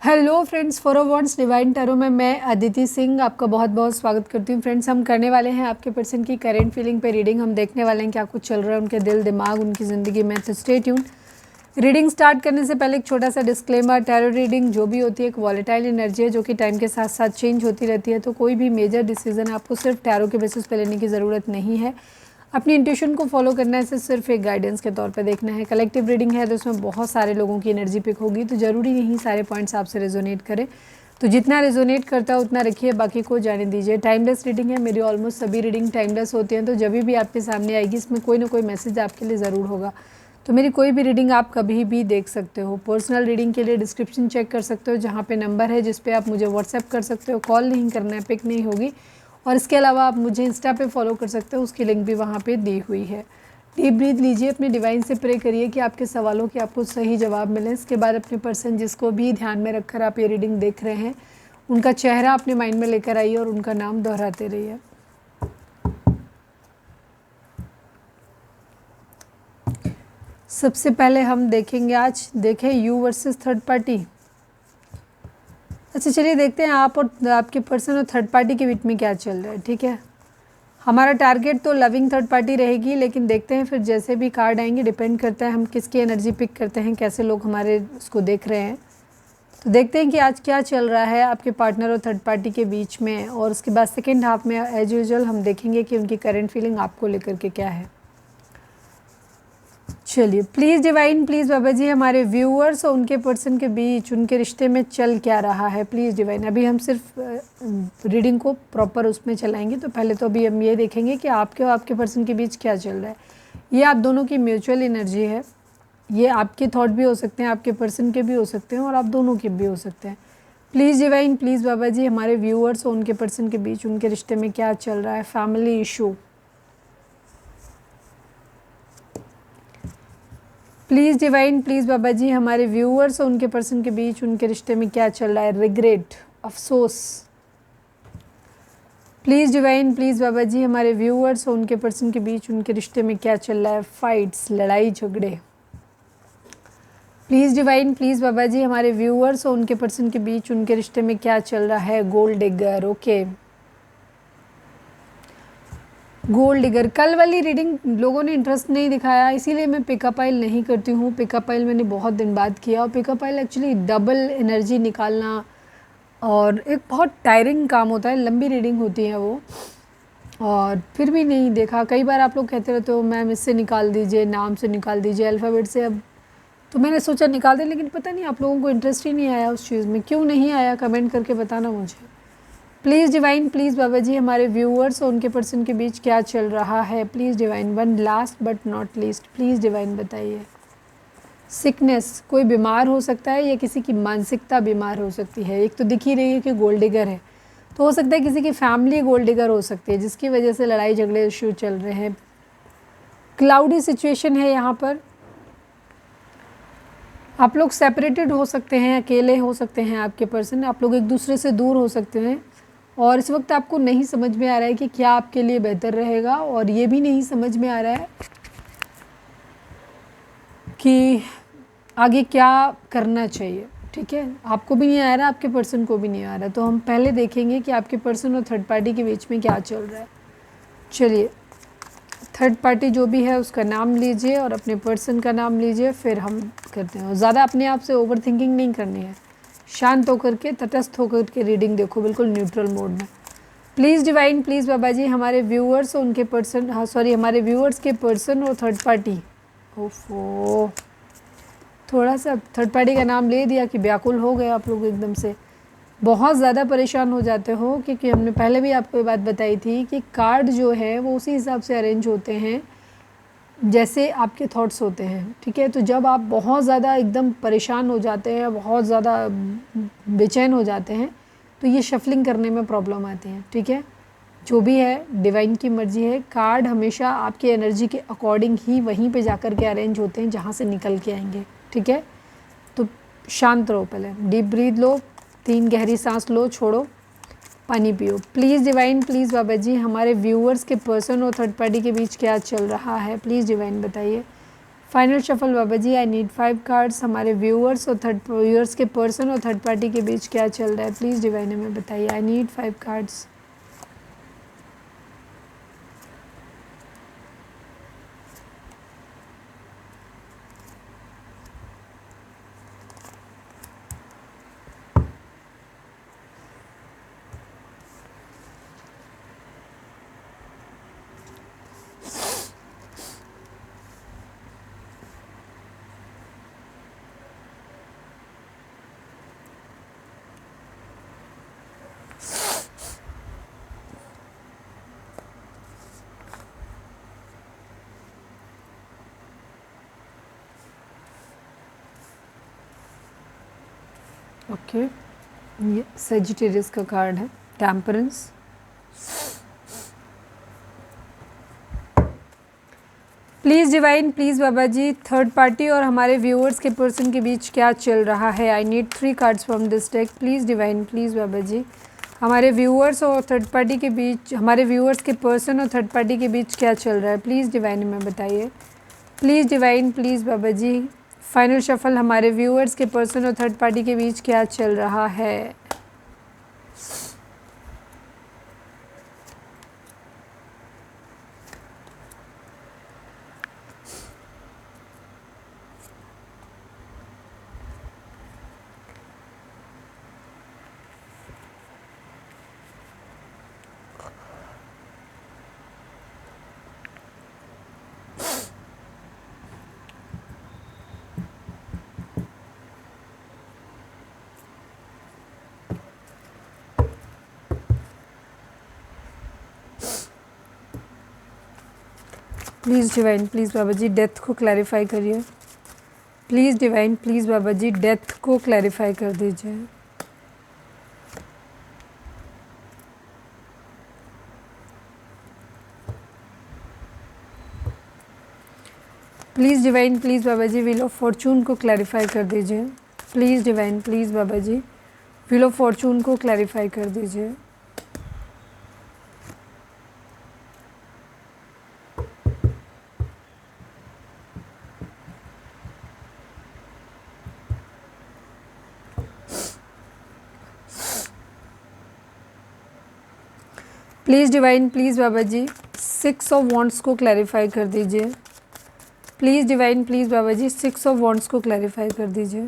Hello friends, फोरोवॉन्ट्स divine tarot में मैं अदिति सिंह आपका बहुत बहुत स्वागत करती हूँ। फ्रेंड्स, हम करने वाले हैं आपके पर्सन की करेंट फीलिंग पे रीडिंग। हम देखने वाले हैं क्या कुछ चल रहा है उनके दिल दिमाग उनकी ज़िंदगी में। तो स्टे ट्यून। रीडिंग स्टार्ट करने से पहले एक छोटा सा डिस्क्लेमर, टैरो रीडिंग जो भी होती है एक वॉलेटाइल एनर्जी है जो कि टाइम के साथ साथ चेंज होती रहती है। तो कोई भी मेजर डिसीजन आपको सिर्फ टैरो के बेसिस पे लेने की ज़रूरत नहीं है। अपनी इंट्यूशन को फॉलो करना है, इसे सिर्फ एक गाइडेंस के तौर पे देखना है। कलेक्टिव रीडिंग है तो उसमें बहुत सारे लोगों की एनर्जी पिक होगी, तो ज़रूरी नहीं सारे पॉइंट्स आपसे रेजोनेट करें। तो जितना रेजोनेट करता है उतना रखिए, बाकी को जाने दीजिए। टाइमलेस रीडिंग है, मेरी ऑलमोस्ट सभी रीडिंग टाइमलेस होती हैं। तो जब भी आपके सामने आएगी इसमें कोई ना कोई मैसेज आपके लिए ज़रूर होगा। तो मेरी कोई भी रीडिंग आप कभी भी देख सकते हो। पर्सनल रीडिंग के लिए डिस्क्रिप्शन चेक कर सकते हो, जहाँ पे नंबर है जिस पे आप मुझे व्हाट्सएप कर सकते हो। कॉल नहीं करना है, पिक नहीं होगी। और इसके अलावा आप मुझे इंस्टा पे फॉलो कर सकते हो, उसकी लिंक भी वहाँ पे दी हुई है। डीप ब्रीथ लीजिए, अपने डिवाइन से प्रे करिए कि आपके सवालों के आपको सही जवाब मिले। इसके बाद अपने पर्सन जिसको भी ध्यान में रखकर आप ये रीडिंग देख रहे हैं उनका चेहरा अपने माइंड में लेकर आइए और उनका नाम दोहराते रहिए। सबसे पहले हम देखेंगे, आज देखें यू वर्सेस थर्ड पार्टी। अच्छा, चलिए देखते हैं आप और आपके पर्सन और थर्ड पार्टी के बीच में क्या चल रहा है। ठीक है, हमारा टारगेट तो लविंग थर्ड पार्टी रहेगी, लेकिन देखते हैं फिर जैसे भी कार्ड आएंगे, डिपेंड करता है हम किसकी एनर्जी पिक करते हैं, कैसे लोग हमारे उसको देख रहे हैं। तो देखते हैं कि आज क्या चल रहा है आपके पार्टनर और थर्ड पार्टी के बीच में। और उसके बाद सेकेंड हाफ में एज यूजुअल हम देखेंगे कि उनकी करंट फीलिंग आपको लेकर के क्या है। चलिए, please divine, please Baba ji, हमारे व्यूअर्स और उनके पर्सन के बीच उनके रिश्ते में चल क्या रहा है। प्लीज़ डिवाइन, अभी हम सिर्फ रीडिंग को प्रॉपर उसमें चलाएंगे। तो पहले तो अभी हम ये देखेंगे कि आपके और आपके पर्सन के बीच क्या चल रहा है। ये आप दोनों की म्यूचुअल एनर्जी है। ये आपके थॉट भी हो सकते हैं, आपके पर्सन के भी हो सकते हैं और आप दोनों के भी हो सकते हैं। Please divine, please Baba ji, हमारे व्यूअर्स और उनके पर्सन के बीच उनके रिश्ते में क्या चल रहा है। Family issue, please divine, please Baba ji, हमारे व्यूअर्स और उनके पर्सन के बीच उनके रिश्ते में क्या चल रहा है। रिग्रेट, अफसोस, please divine, please Baba ji, हमारे व्यूअर्स और उनके पर्सन के बीच उनके रिश्ते में क्या चल रहा है। फाइट्स, लड़ाई झगड़े, please divine, please Baba ji, हमारे व्यूअर्स और उनके पर्सन के बीच उनके रिश्ते में क्या चल रहा है। Gold digger, okay, gold digger. कल वाली रीडिंग लोगों ने इंटरेस्ट नहीं दिखाया, इसीलिए मैं पिकअप आइल नहीं करती हूँ। पिकअप आइल मैंने बहुत दिन बाद किया और पिकअप आइल एक्चुअली डबल एनर्जी निकालना और एक बहुत टायरिंग काम होता है, लंबी रीडिंग होती है वो। और फिर भी नहीं देखा। कई बार आप लोग कहते रहते हो मैम इससे निकाल दीजिए, नाम से निकाल दीजिए, अल्फ़ाबेट से। अब तो मैंने सोचा निकाल दें, लेकिन पता नहीं आप लोगों को इंटरेस्ट ही नहीं आया उस चीज़ में। क्यों नहीं आया, कमेंट करके बताना मुझे। Please divine, please Baba ji, हमारे व्यूअर्स और उनके पर्सन के बीच क्या चल रहा है। Please divine. One last but not least, please divine बताइए। सिकनेस, कोई बीमार हो सकता है या किसी की मानसिकता बीमार हो सकती है। एक तो दिख ही रही है कि गोल्ड डिगर है, तो हो सकता है किसी की फैमिली गोल्ड डिगर हो सकती है जिसकी वजह से लड़ाई झगड़े इशू चल रहे हैं। क्लाउडी सिचुएशन है यहाँ पर। आप लोग सेपरेटेड हो सकते हैं, अकेले हो सकते हैं आपके पर्सन, आप लोग एक दूसरे से दूर हो सकते हैं। और इस वक्त आपको नहीं समझ में आ रहा है कि क्या आपके लिए बेहतर रहेगा, और ये भी नहीं समझ में आ रहा है कि आगे क्या करना चाहिए। ठीक है, आपको भी नहीं आ रहा, आपके पर्सन को भी नहीं आ रहा। तो हम पहले देखेंगे कि आपके पर्सन और थर्ड पार्टी के बीच में क्या चल रहा है। चलिए, थर्ड पार्टी जो भी है उसका नाम लीजिए और अपने पर्सन का नाम लीजिए, फिर हम करते हैं। ज़्यादा अपने आप से ओवर थिंकिंग नहीं करनी है, शांत होकर के, तटस्थ होकर के रीडिंग देखो, बिल्कुल न्यूट्रल मोड में। Please divine, please Baba ji, हमारे व्यूअर्स और उनके पर्सन, हमारे व्यूअर्स के पर्सन और थर्ड पार्टी। ओफो, थोड़ा सा थर्ड पार्टी का नाम ले दिया कि व्याकुल हो गए आप लोग एकदम से। बहुत ज़्यादा परेशान हो जाते हो, क्योंकि हमने पहले भी आपको ये बात बताई थी कि कार्ड जो है वो उसी हिसाब से अरेंज होते हैं जैसे आपके थॉट्स होते हैं। ठीक है, तो जब आप बहुत ज़्यादा एकदम परेशान हो जाते हैं, बहुत ज़्यादा बेचैन हो जाते हैं, तो ये शफलिंग करने में प्रॉब्लम आती है। ठीक है, जो भी है डिवाइन की मर्जी है। कार्ड हमेशा आपकी एनर्जी के अकॉर्डिंग ही वहीं पे जाकर के अरेंज होते हैं जहाँ से निकल के आएंगे। ठीक है, तो शांत रहो, पहले डीप ब्रीथ लो, 3 गहरी सांस लो, छोड़ो, पानी पियो। Please divine, please Baba ji, हमारे व्यूअर्स के पर्सन और थर्ड पार्टी के बीच क्या चल रहा है। प्लीज़ डिवाइन बताइए। Final shuffle Baba ji, I need 5 cards. हमारे व्यूअर्स और व्यूअर्स के पर्सन और थर्ड पार्टी के बीच क्या चल रहा है, प्लीज़ डिवाइन हमें बताइए। I need 5 cards. ओके, ये सेजिटेरियस का कार्ड है, temperance. Please divine, please Baba ji, third party और हमारे व्यूअर्स के पर्सन के बीच क्या चल रहा है। I need 3 cards from this deck, please divine, please Baba ji. हमारे व्यूअर्स और थर्ड पार्टी के बीच, हमारे व्यूअर्स के पर्सन और थर्ड पार्टी के बीच क्या चल रहा है, प्लीज़ डिवाइन हमें बताइए। Please divine, please Baba ji. Final shuffle, हमारे व्यूअर्स के पर्सन और थर्ड पार्टी के बीच क्या चल रहा है। Please divine, please Baba ji, death को क्लैरिफाई करिए। Please divine, please Baba ji, death को क्लैरिफाई कर दीजिए। Please divine, please Baba ji, wheel of fortune को क्लैरिफाई कर दीजिए। Please divine, please Baba ji, wheel of fortune को क्लैरिफाई कर दीजिए। Please divine, please Baba ji, 6 of wands को क्लैरिफाई कर दीजिए। Please divine, please Baba ji, 6 of wands को क्लैरिफाई कर दीजिए।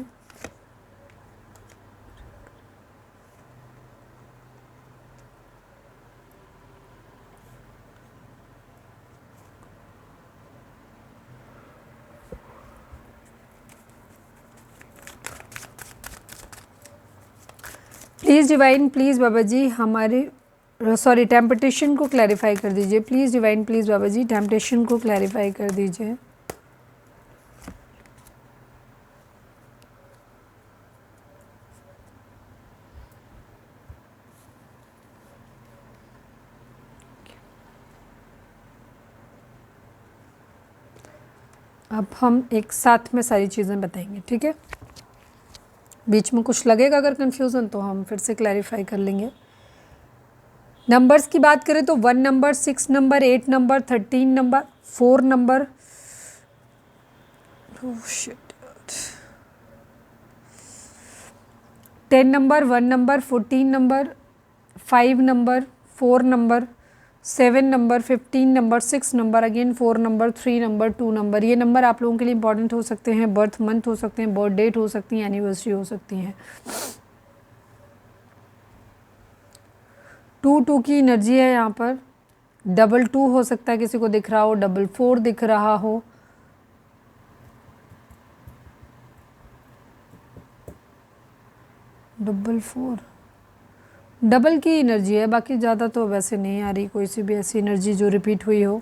Please divine, please Baba ji, हमारे टेम्पटेशन को क्लैरिफाई कर दीजिए। Please divine, please Baba ji, temptation को क्लैरिफाई कर दीजिए। अब हम एक साथ में सारी चीज़ें बताएंगे, ठीक है। बीच में कुछ लगेगा अगर कन्फ्यूज़न तो हम फिर से क्लैरिफाई कर लेंगे। नंबर्स की बात करें तो 1 number, 6 number, 8 number, 13 number, 4 number, 10 number, 1 number, 14 number, 5 number, 4 number, 7 number, 15 number, 6 number, again 4 number, 3 number, 2 number. ये नंबर आप लोगों के लिए इंपॉर्टेंट हो सकते हैं, बर्थ मंथ हो सकते हैं, बर्थ डेट हो सकती है, एनिवर्सरी हो सकती है। 2 की एनर्जी है यहाँ पर। 2 हो सकता है, किसी को दिख रहा हो, 4 दिख रहा हो। डबल 4 डबल की एनर्जी है, बाकी ज़्यादा तो वैसे नहीं आ रही कोई सी भी ऐसी एनर्जी जो रिपीट हुई हो।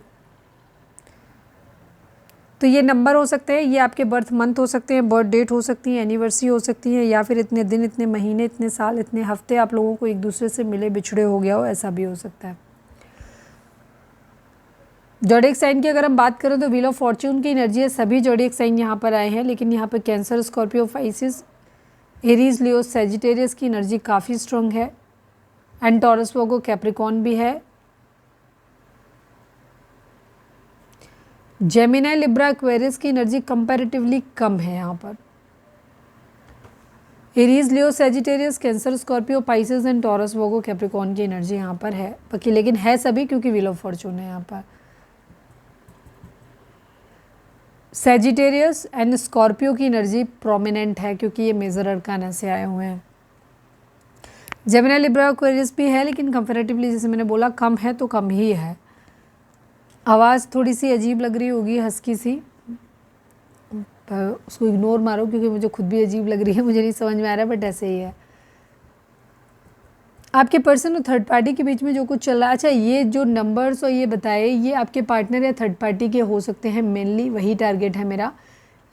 तो ये नंबर हो सकते हैं, ये आपके बर्थ मंथ हो सकते हैं, बर्थ डेट हो सकती है, एनिवर्सरी हो सकती है, या फिर इतने दिन, इतने महीने, इतने साल, इतने हफ्ते आप लोगों को एक दूसरे से मिले बिछड़े हो गया हो, ऐसा भी हो सकता है। जोडिएक साइन की अगर हम बात करें तो व्हील ऑफ फॉर्च्यून की एनर्जी है। सभी जोडिएक साइन यहाँ पर आए हैं, लेकिन यहाँ पर Cancer, Scorpio, Pisces, Aries, Leo, Sagittarius की एनर्जी काफ़ी स्ट्रॉन्ग है। एंड टॉरस, वोगो, कैप्रिकॉन भी है। जेमिनी, लिब्रा, एक्वेरियस की एनर्जी कंपैरेटिवली कम है यहाँ पर। Aries, Leo, Sagittarius, Cancer, Scorpio, Pisces and Taurus, Virgo, Capricorn की एनर्जी यहाँ पर है बाकी, लेकिन है सभी क्योंकि व्हील ऑफ फॉर्चून है यहाँ पर। सेजिटेरियस एंड स्कॉर्पियो की एनर्जी प्रोमिनेंट है क्योंकि ये मेजर अरकाना से आए हुए हैं। जेमिनी, लिब्रा, एक्वेरियस भी है लेकिन कंपैरेटिवली जैसे मैंने बोला कम है तो कम ही है। आवाज़ थोड़ी सी अजीब लग रही होगी, हस्की सी, उसको इग्नोर मारो क्योंकि मुझे खुद भी अजीब लग रही है, मुझे नहीं समझ में आ रहा है बट ऐसे ही है। आपके पर्सन और थर्ड पार्टी के बीच में जो कुछ चल रहा है, अच्छा ये जो नंबर्स और ये बताए ये आपके पार्टनर या थर्ड पार्टी के हो सकते हैं, मेनली वही टारगेट है मेरा,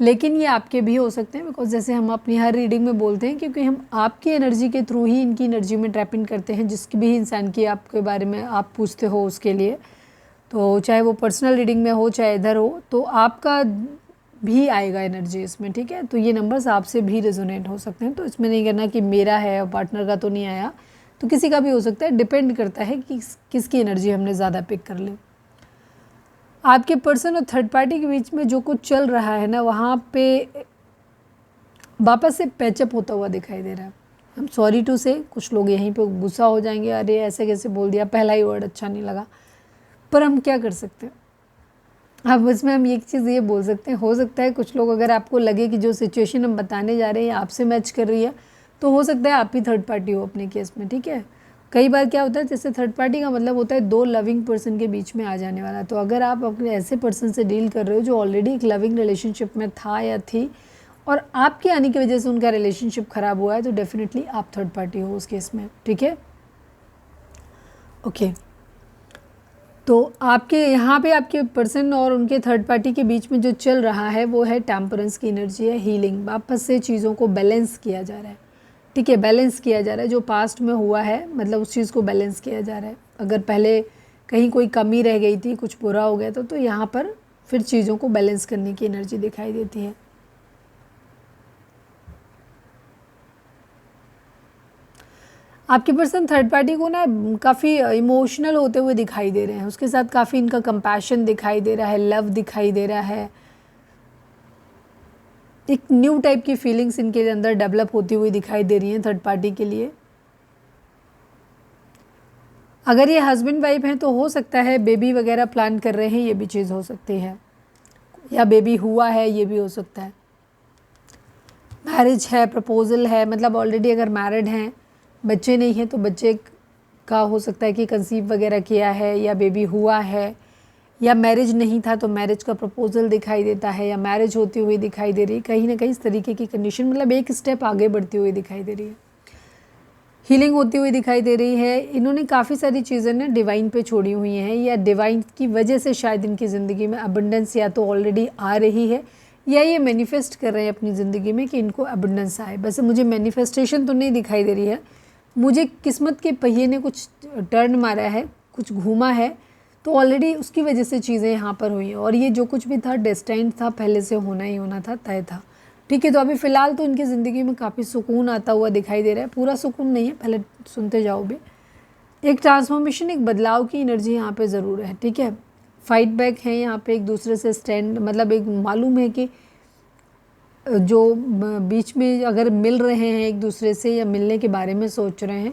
लेकिन ये आपके भी हो सकते हैं बिकॉज जैसे हम अपनी हर रीडिंग में बोलते हैं क्योंकि हम आपकी एनर्जी के थ्रू ही इनकी एनर्जी में ट्रैप इन करते हैं, जिसकी भी इंसान की आपके बारे में आप पूछते हो उसके लिए, तो चाहे वो पर्सनल रीडिंग में हो चाहे इधर हो तो आपका भी आएगा एनर्जी इसमें, ठीक है। तो ये नंबर्स आपसे भी रेजोनेट हो सकते हैं, तो इसमें नहीं करना कि मेरा है और पार्टनर का तो नहीं आया, तो किसी का भी हो सकता है, डिपेंड करता है कि किसकी एनर्जी हमने ज़्यादा पिक कर ली। आपके पर्सन और थर्ड पार्टी के बीच में जो कुछ चल रहा है ना, वहाँ पे वापस से पैचअप होता हुआ दिखाई दे रहा है। हम सॉरी टू से, कुछ लोग यहीं पे गुस्सा हो जाएंगे, अरे ऐसे कैसे बोल दिया, पहला ही वर्ड अच्छा नहीं लगा, पर हम क्या कर सकते हैं। अब इसमें हम एक चीज़ ये बोल सकते हैं, हो सकता है कुछ लोग, अगर आपको लगे कि जो सिचुएशन हम बताने जा रहे हैं आपसे मैच कर रही है, तो हो सकता है आप ही थर्ड पार्टी हो अपने केस में, ठीक है। कई बार क्या होता है, जैसे थर्ड पार्टी का मतलब होता है दो लविंग पर्सन के बीच में आ जाने वाला, तो अगर आप अपने ऐसे पर्सन से डील कर रहे हो जो ऑलरेडी एक लविंग रिलेशनशिप में था या थी और आपके आने की वजह से उनका रिलेशनशिप ख़राब हुआ है, तो डेफिनेटली आप थर्ड पार्टी हो उस केस में, ठीक है। ओके, तो आपके यहाँ पे आपके पर्सन और उनके थर्ड पार्टी के बीच में जो चल रहा है वो है टेम्परेंस की एनर्जी है, हीलिंग, वापस से चीज़ों को बैलेंस किया जा रहा है, ठीक है, बैलेंस किया जा रहा है। जो पास्ट में हुआ है मतलब उस चीज़ को बैलेंस किया जा रहा है। अगर पहले कहीं कोई कमी रह गई थी, कुछ बुरा हो गया था, तो यहाँ पर फिर चीज़ों को बैलेंस करने की एनर्जी दिखाई देती है। आपके पर्सन थर्ड पार्टी को ना काफ़ी इमोशनल होते हुए दिखाई दे रहे हैं, उसके साथ काफ़ी इनका कंपैशन दिखाई दे रहा है, लव दिखाई दे रहा है, एक न्यू टाइप की फीलिंग्स इनके अंदर डेवलप होती हुई दिखाई दे रही हैं थर्ड पार्टी के लिए। अगर ये हस्बैंड वाइफ हैं तो हो सकता है बेबी वगैरह प्लान कर रहे हैं, ये भी चीज़ हो सकती है, या बेबी हुआ है ये भी हो सकता है। मैरिज है, प्रपोजल है, मतलब ऑलरेडी अगर मैरिड हैं, बच्चे नहीं हैं तो बच्चे का हो सकता है कि कंसीव वगैरह किया है या बेबी हुआ है, या मैरिज नहीं था तो मैरिज का प्रपोजल दिखाई देता है, या मैरिज होती हुई दिखाई दे रही है, कहीं ना कहीं इस तरीके की कंडीशन, मतलब एक स्टेप आगे बढ़ती हुई दिखाई दे रही है, हीलिंग होती हुई दिखाई दे रही है। इन्होंने काफ़ी सारी चीज़ें ना डिवाइन पे छोड़ी हुई हैं, या डिवाइन की वजह से शायद इनकी ज़िंदगी में अबंडेंस या तो ऑलरेडी आ रही है या ये मैनिफेस्ट कर रहे हैं अपनी ज़िंदगी में कि इनको अबंडेंस आए। वैसे मुझे मैनिफेस्टेशन तो नहीं दिखाई दे रही है, मुझे किस्मत के पहिए ने कुछ टर्न मारा है, कुछ घूमा है, तो ऑलरेडी उसकी वजह से चीज़ें यहाँ पर हुई हैं, और ये जो कुछ भी था डेस्टाइन्ड था, पहले से होना ही होना था, तय था, ठीक है। तो अभी फ़िलहाल तो इनकी ज़िंदगी में काफ़ी सुकून आता हुआ दिखाई दे रहा है, पूरा सुकून नहीं है, पहले सुनते जाओ भी। एक ट्रांसफॉर्मेशन, एक बदलाव की एनर्जी यहाँ पे ज़रूर है, ठीक है। फाइट बैक है यहाँ पे, एक दूसरे से स्टैंड, मतलब एक मालूम है कि जो बीच में अगर मिल रहे हैं एक दूसरे से या मिलने के बारे में सोच रहे हैं,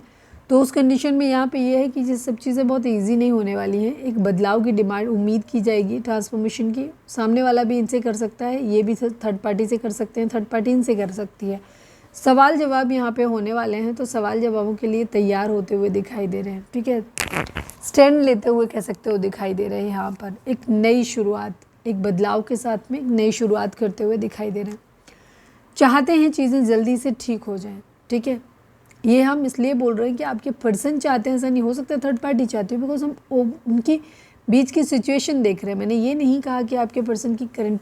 तो उस कंडीशन में यहाँ पे ये है कि ये सब चीज़ें बहुत इजी नहीं होने वाली हैं। एक बदलाव की डिमांड उम्मीद की जाएगी, ट्रांसफॉर्मेशन की, सामने वाला भी इनसे कर सकता है, ये भी थर्ड पार्टी से कर सकते हैं, थर्ड पार्टी इनसे कर सकती है। सवाल जवाब यहाँ पे होने वाले हैं, तो सवाल जवाबों के लिए तैयार होते हुए दिखाई दे रहे हैं, ठीक है, स्टैंड लेते हुए कह सकते हो दिखाई दे रहे हैं। यहाँ पर एक नई शुरुआत, एक बदलाव के साथ में एक नई शुरुआत करते हुए दिखाई दे रहे हैं, चाहते हैं चीज़ें जल्दी से ठीक हो जाएं, ठीक है। ये हम इसलिए बोल रहे हैं कि आपके पर्सन चाहते हैं, ऐसा नहीं हो सकता थर्ड पार्टी चाहती है, बिकॉज हम उनकी बीच की सिचुएशन देख रहे हैं। मैंने ये नहीं कहा कि आपके पर्सन की करंट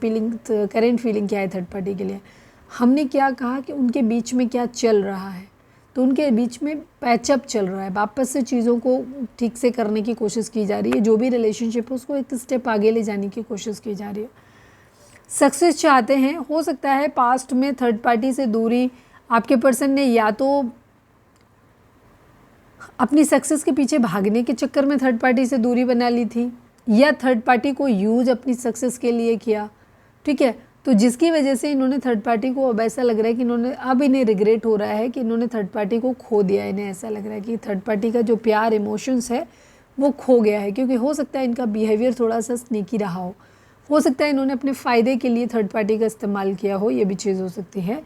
फीलिंग क्या है थर्ड पार्टी के लिए, हमने क्या कहा कि उनके बीच में क्या चल रहा है, तो उनके बीच में पैचअप चल रहा है, वापस से चीज़ों को ठीक से करने की कोशिश की जा रही है, जो भी रिलेशनशिप है उसको एक स्टेप आगे ले जाने की कोशिश की जा रही है, सक्सेस चाहते हैं। हो सकता है पास्ट में थर्ड पार्टी से दूरी आपके पर्सन ने या तो अपनी सक्सेस के पीछे भागने के चक्कर में थर्ड पार्टी से दूरी बना ली थी, या थर्ड पार्टी को यूज अपनी सक्सेस के लिए किया, ठीक है। तो जिसकी वजह से इन्होंने थर्ड पार्टी को, अब ऐसा लग रहा है कि इन्हें रिग्रेट हो रहा है कि इन्होंने थर्ड पार्टी को खो दिया। इन्हें ऐसा लग रहा है कि थर्ड पार्टी का जो प्यार, इमोशंस है वो खो गया है, क्योंकि हो सकता है इनका बिहेवियर थोड़ा सा स्नीकी रहा हो सकता है इन्होंने अपने फ़ायदे के लिए थर्ड पार्टी का इस्तेमाल किया हो, ये भी चीज़ हो सकती है।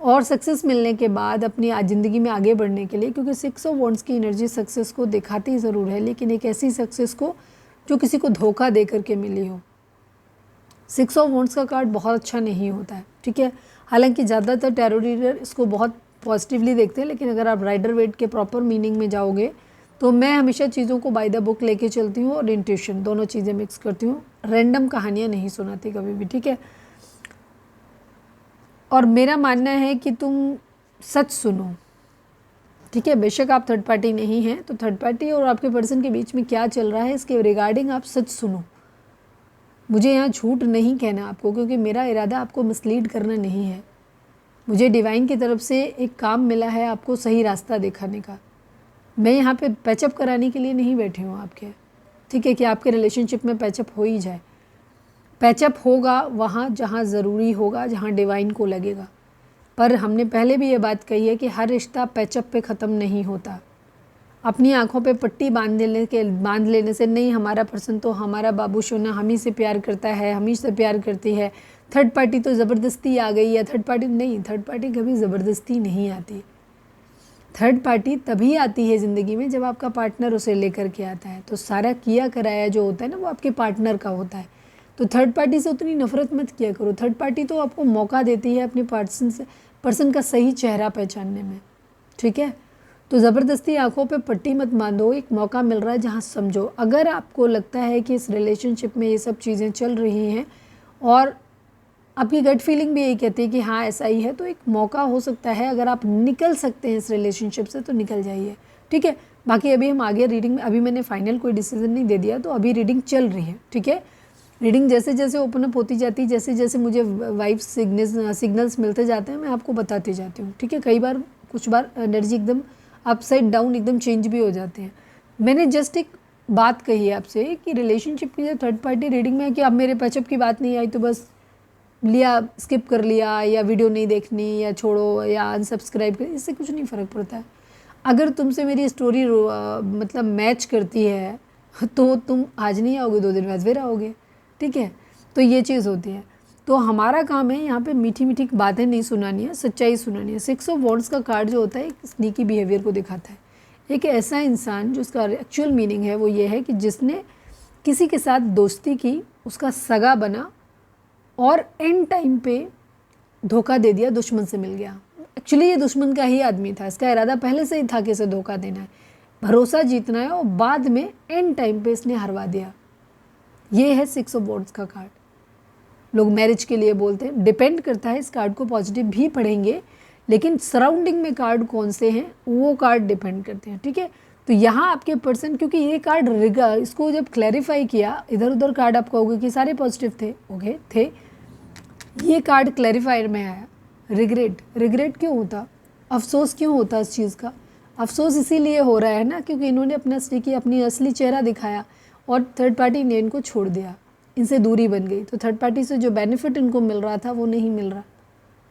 और सक्सेस मिलने के बाद अपनी ज़िंदगी में आगे बढ़ने के लिए, क्योंकि 6 ऑफ वॉन्ड्स की एनर्जी सक्सेस को दिखाती ज़रूर है, लेकिन एक ऐसी सक्सेस को जो किसी को धोखा दे करके मिली हो। 6 ऑफ वॉन्ड्स का कार्ड बहुत अच्छा नहीं होता है, ठीक है। हालांकि ज़्यादातर टैरो रीडर इसको बहुत पॉजिटिवली देखते हैं, लेकिन अगर आप राइडर वेट के प्रॉपर मीनिंग में जाओगे तो मैं हमेशा चीज़ों को बाय द बुक लेके चलती हूँ और इंट्यूशन दोनों चीज़ें मिक्स करती हूँ। रैंडम कहानियाँ नहीं सुनाती कभी भी, ठीक है। और मेरा मानना है कि तुम सच सुनो, ठीक है। बेशक आप थर्ड पार्टी नहीं हैं, तो थर्ड पार्टी और आपके पर्सन के बीच में क्या चल रहा है इसके रिगार्डिंग आप सच सुनो। मुझे यहाँ झूठ नहीं कहना आपको, क्योंकि मेरा इरादा आपको मिसलीड करना नहीं है। मुझे डिवाइन की तरफ से एक काम मिला है आपको सही रास्ता दिखाने का। मैं यहाँ पे पैचअप कराने के लिए नहीं बैठी हूँ आपके, ठीक है, कि आपके रिलेशनशिप में पैचअप हो ही जाए। पैचअप होगा वहाँ जहाँ ज़रूरी होगा, जहाँ डिवाइन को लगेगा। पर हमने पहले भी ये बात कही है कि हर रिश्ता पैचअप पे ख़त्म नहीं होता। अपनी आँखों पे पट्टी बांध लेने से नहीं, हमारा पर्सन तो हमारा बाबू सोना हम ही से प्यार करता है, हम ही से प्यार करती है, थर्ड पार्टी तो ज़बरदस्ती आ गई है। थर्ड पार्टी नहीं, थर्ड पार्टी कभी ज़बरदस्ती नहीं आती। थर्ड पार्टी तभी आती है ज़िंदगी में जब आपका पार्टनर उसे लेकर के आता है। तो सारा किया कराया जो होता है ना, वो आपके पार्टनर का होता है। तो थर्ड पार्टी से उतनी नफरत मत किया करो। थर्ड पार्टी तो आपको मौका देती है अपने पर्सन का सही चेहरा पहचानने में, ठीक है। तो ज़बरदस्ती आंखों पे पट्टी मत बांधो। एक मौका मिल रहा है जहाँ समझो। अगर आपको लगता है कि इस रिलेशनशिप में ये सब चीज़ें चल रही हैं और आपकी गट फीलिंग भी यही कहती है कि हाँ ऐसा ही है, तो एक मौका हो सकता है। अगर आप निकल सकते हैं इस रिलेशनशिप से तो निकल जाइए, ठीक है। बाकी अभी हम आगे रीडिंग में, अभी मैंने फाइनल कोई डिसीजन नहीं दे दिया, तो अभी रीडिंग चल रही है, ठीक है। रीडिंग जैसे जैसे ओपन अप होती जाती है, जैसे जैसे मुझे वाइब सिग्नल्स मिलते जाते हैं, मैं आपको बताती जाती हूँ, ठीक है। कई बार कुछ बार एनर्जी एकदम अपसाइड डाउन एकदम चेंज भी हो जाते हैं। मैंने जस्ट एक बात कही है आपसे कि रिलेशनशिप की जो थर्ड पार्टी रीडिंग में है कि अब मेरे पैचअप की बात नहीं आई तो बस लिया, स्किप कर लिया, या वीडियो नहीं देखनी, या छोड़ो, या अनसब्सक्राइब कर, इससे कुछ नहीं फ़र्क पड़ता है। अगर तुमसे मेरी स्टोरी मतलब मैच करती है तो तुम आज नहीं आओगे, 2 दिन बाद फिर आओगे, ठीक है। तो ये चीज़ होती है। तो हमारा काम है यहाँ पे मीठी मीठी बातें नहीं सुनानी है, सच्चाई सुनानी है। 6 ऑफ वॉन्ड्स का कार्ड जो होता है एक स्नीकी बिहेवियर को दिखाता है। एक ऐसा इंसान जिसका एक्चुअल मीनिंग है वो ये है कि जिसने किसी के साथ दोस्ती की, उसका सगा बना और एंड टाइम पे धोखा दे दिया, दुश्मन से मिल गया। एक्चुअली ये दुश्मन का ही आदमी था, इसका इरादा पहले से ही था कि इसे धोखा देना है, भरोसा जीतना है, और बाद में एंड टाइम पे इसने हरवा दिया। ये है 6 ऑफ वॉन्ड्स का कार्ड। लोग मैरिज के लिए बोलते हैं, डिपेंड करता है, इस कार्ड को पॉजिटिव भी पढ़ेंगे, लेकिन सराउंडिंग में कार्ड कौन से हैं वो कार्ड डिपेंड करते हैं, ठीक है। तो यहाँ आपके पर्सन, क्योंकि ये कार्ड इसको जब क्लैरिफाई किया, इधर उधर कार्ड आप कहोगे कि सारे पॉजिटिव थे, ओके थे, ये कार्ड क्लैरिफायर में आया। रिग्रेट क्यों होता, अफसोस क्यों होता इस चीज़ का? अफसोस इसीलिए हो रहा है ना क्योंकि इन्होंने अपनी असली चेहरा दिखाया और थर्ड पार्टी ने इनको छोड़ दिया, इनसे दूरी बन गई। तो थर्ड पार्टी से जो बेनिफिट इनको मिल रहा था वो नहीं मिल रहा,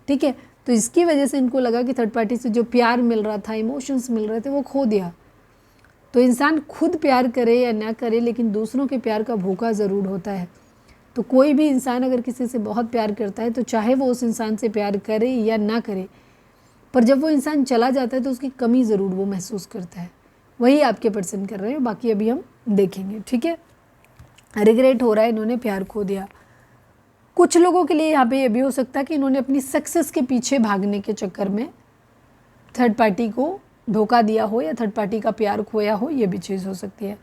ठीक है। तो इसकी वजह से इनको लगा कि थर्ड पार्टी से जो प्यार मिल रहा था, इमोशंस मिल रहे थे, वो खो दिया। तो इंसान खुद प्यार करे या ना करे, लेकिन दूसरों के प्यार का भूखा ज़रूर होता है। तो कोई भी इंसान अगर किसी से बहुत प्यार करता है तो चाहे वो उस इंसान से प्यार करे या ना करे, पर जब वो इंसान चला जाता है तो उसकी कमी ज़रूर वो महसूस करता है। वही आपके पर्सन कर रहे हैं, बाकी अभी हम देखेंगे, ठीक है। रिग्रेट हो रहा है, इन्होंने प्यार खो दिया। कुछ लोगों के लिए यहाँ पे ये भी हो सकता है कि इन्होंने अपनी सक्सेस के पीछे भागने के चक्कर में थर्ड पार्टी को धोखा दिया हो या थर्ड पार्टी का प्यार खोया हो, ये भी चीज़ हो सकती है।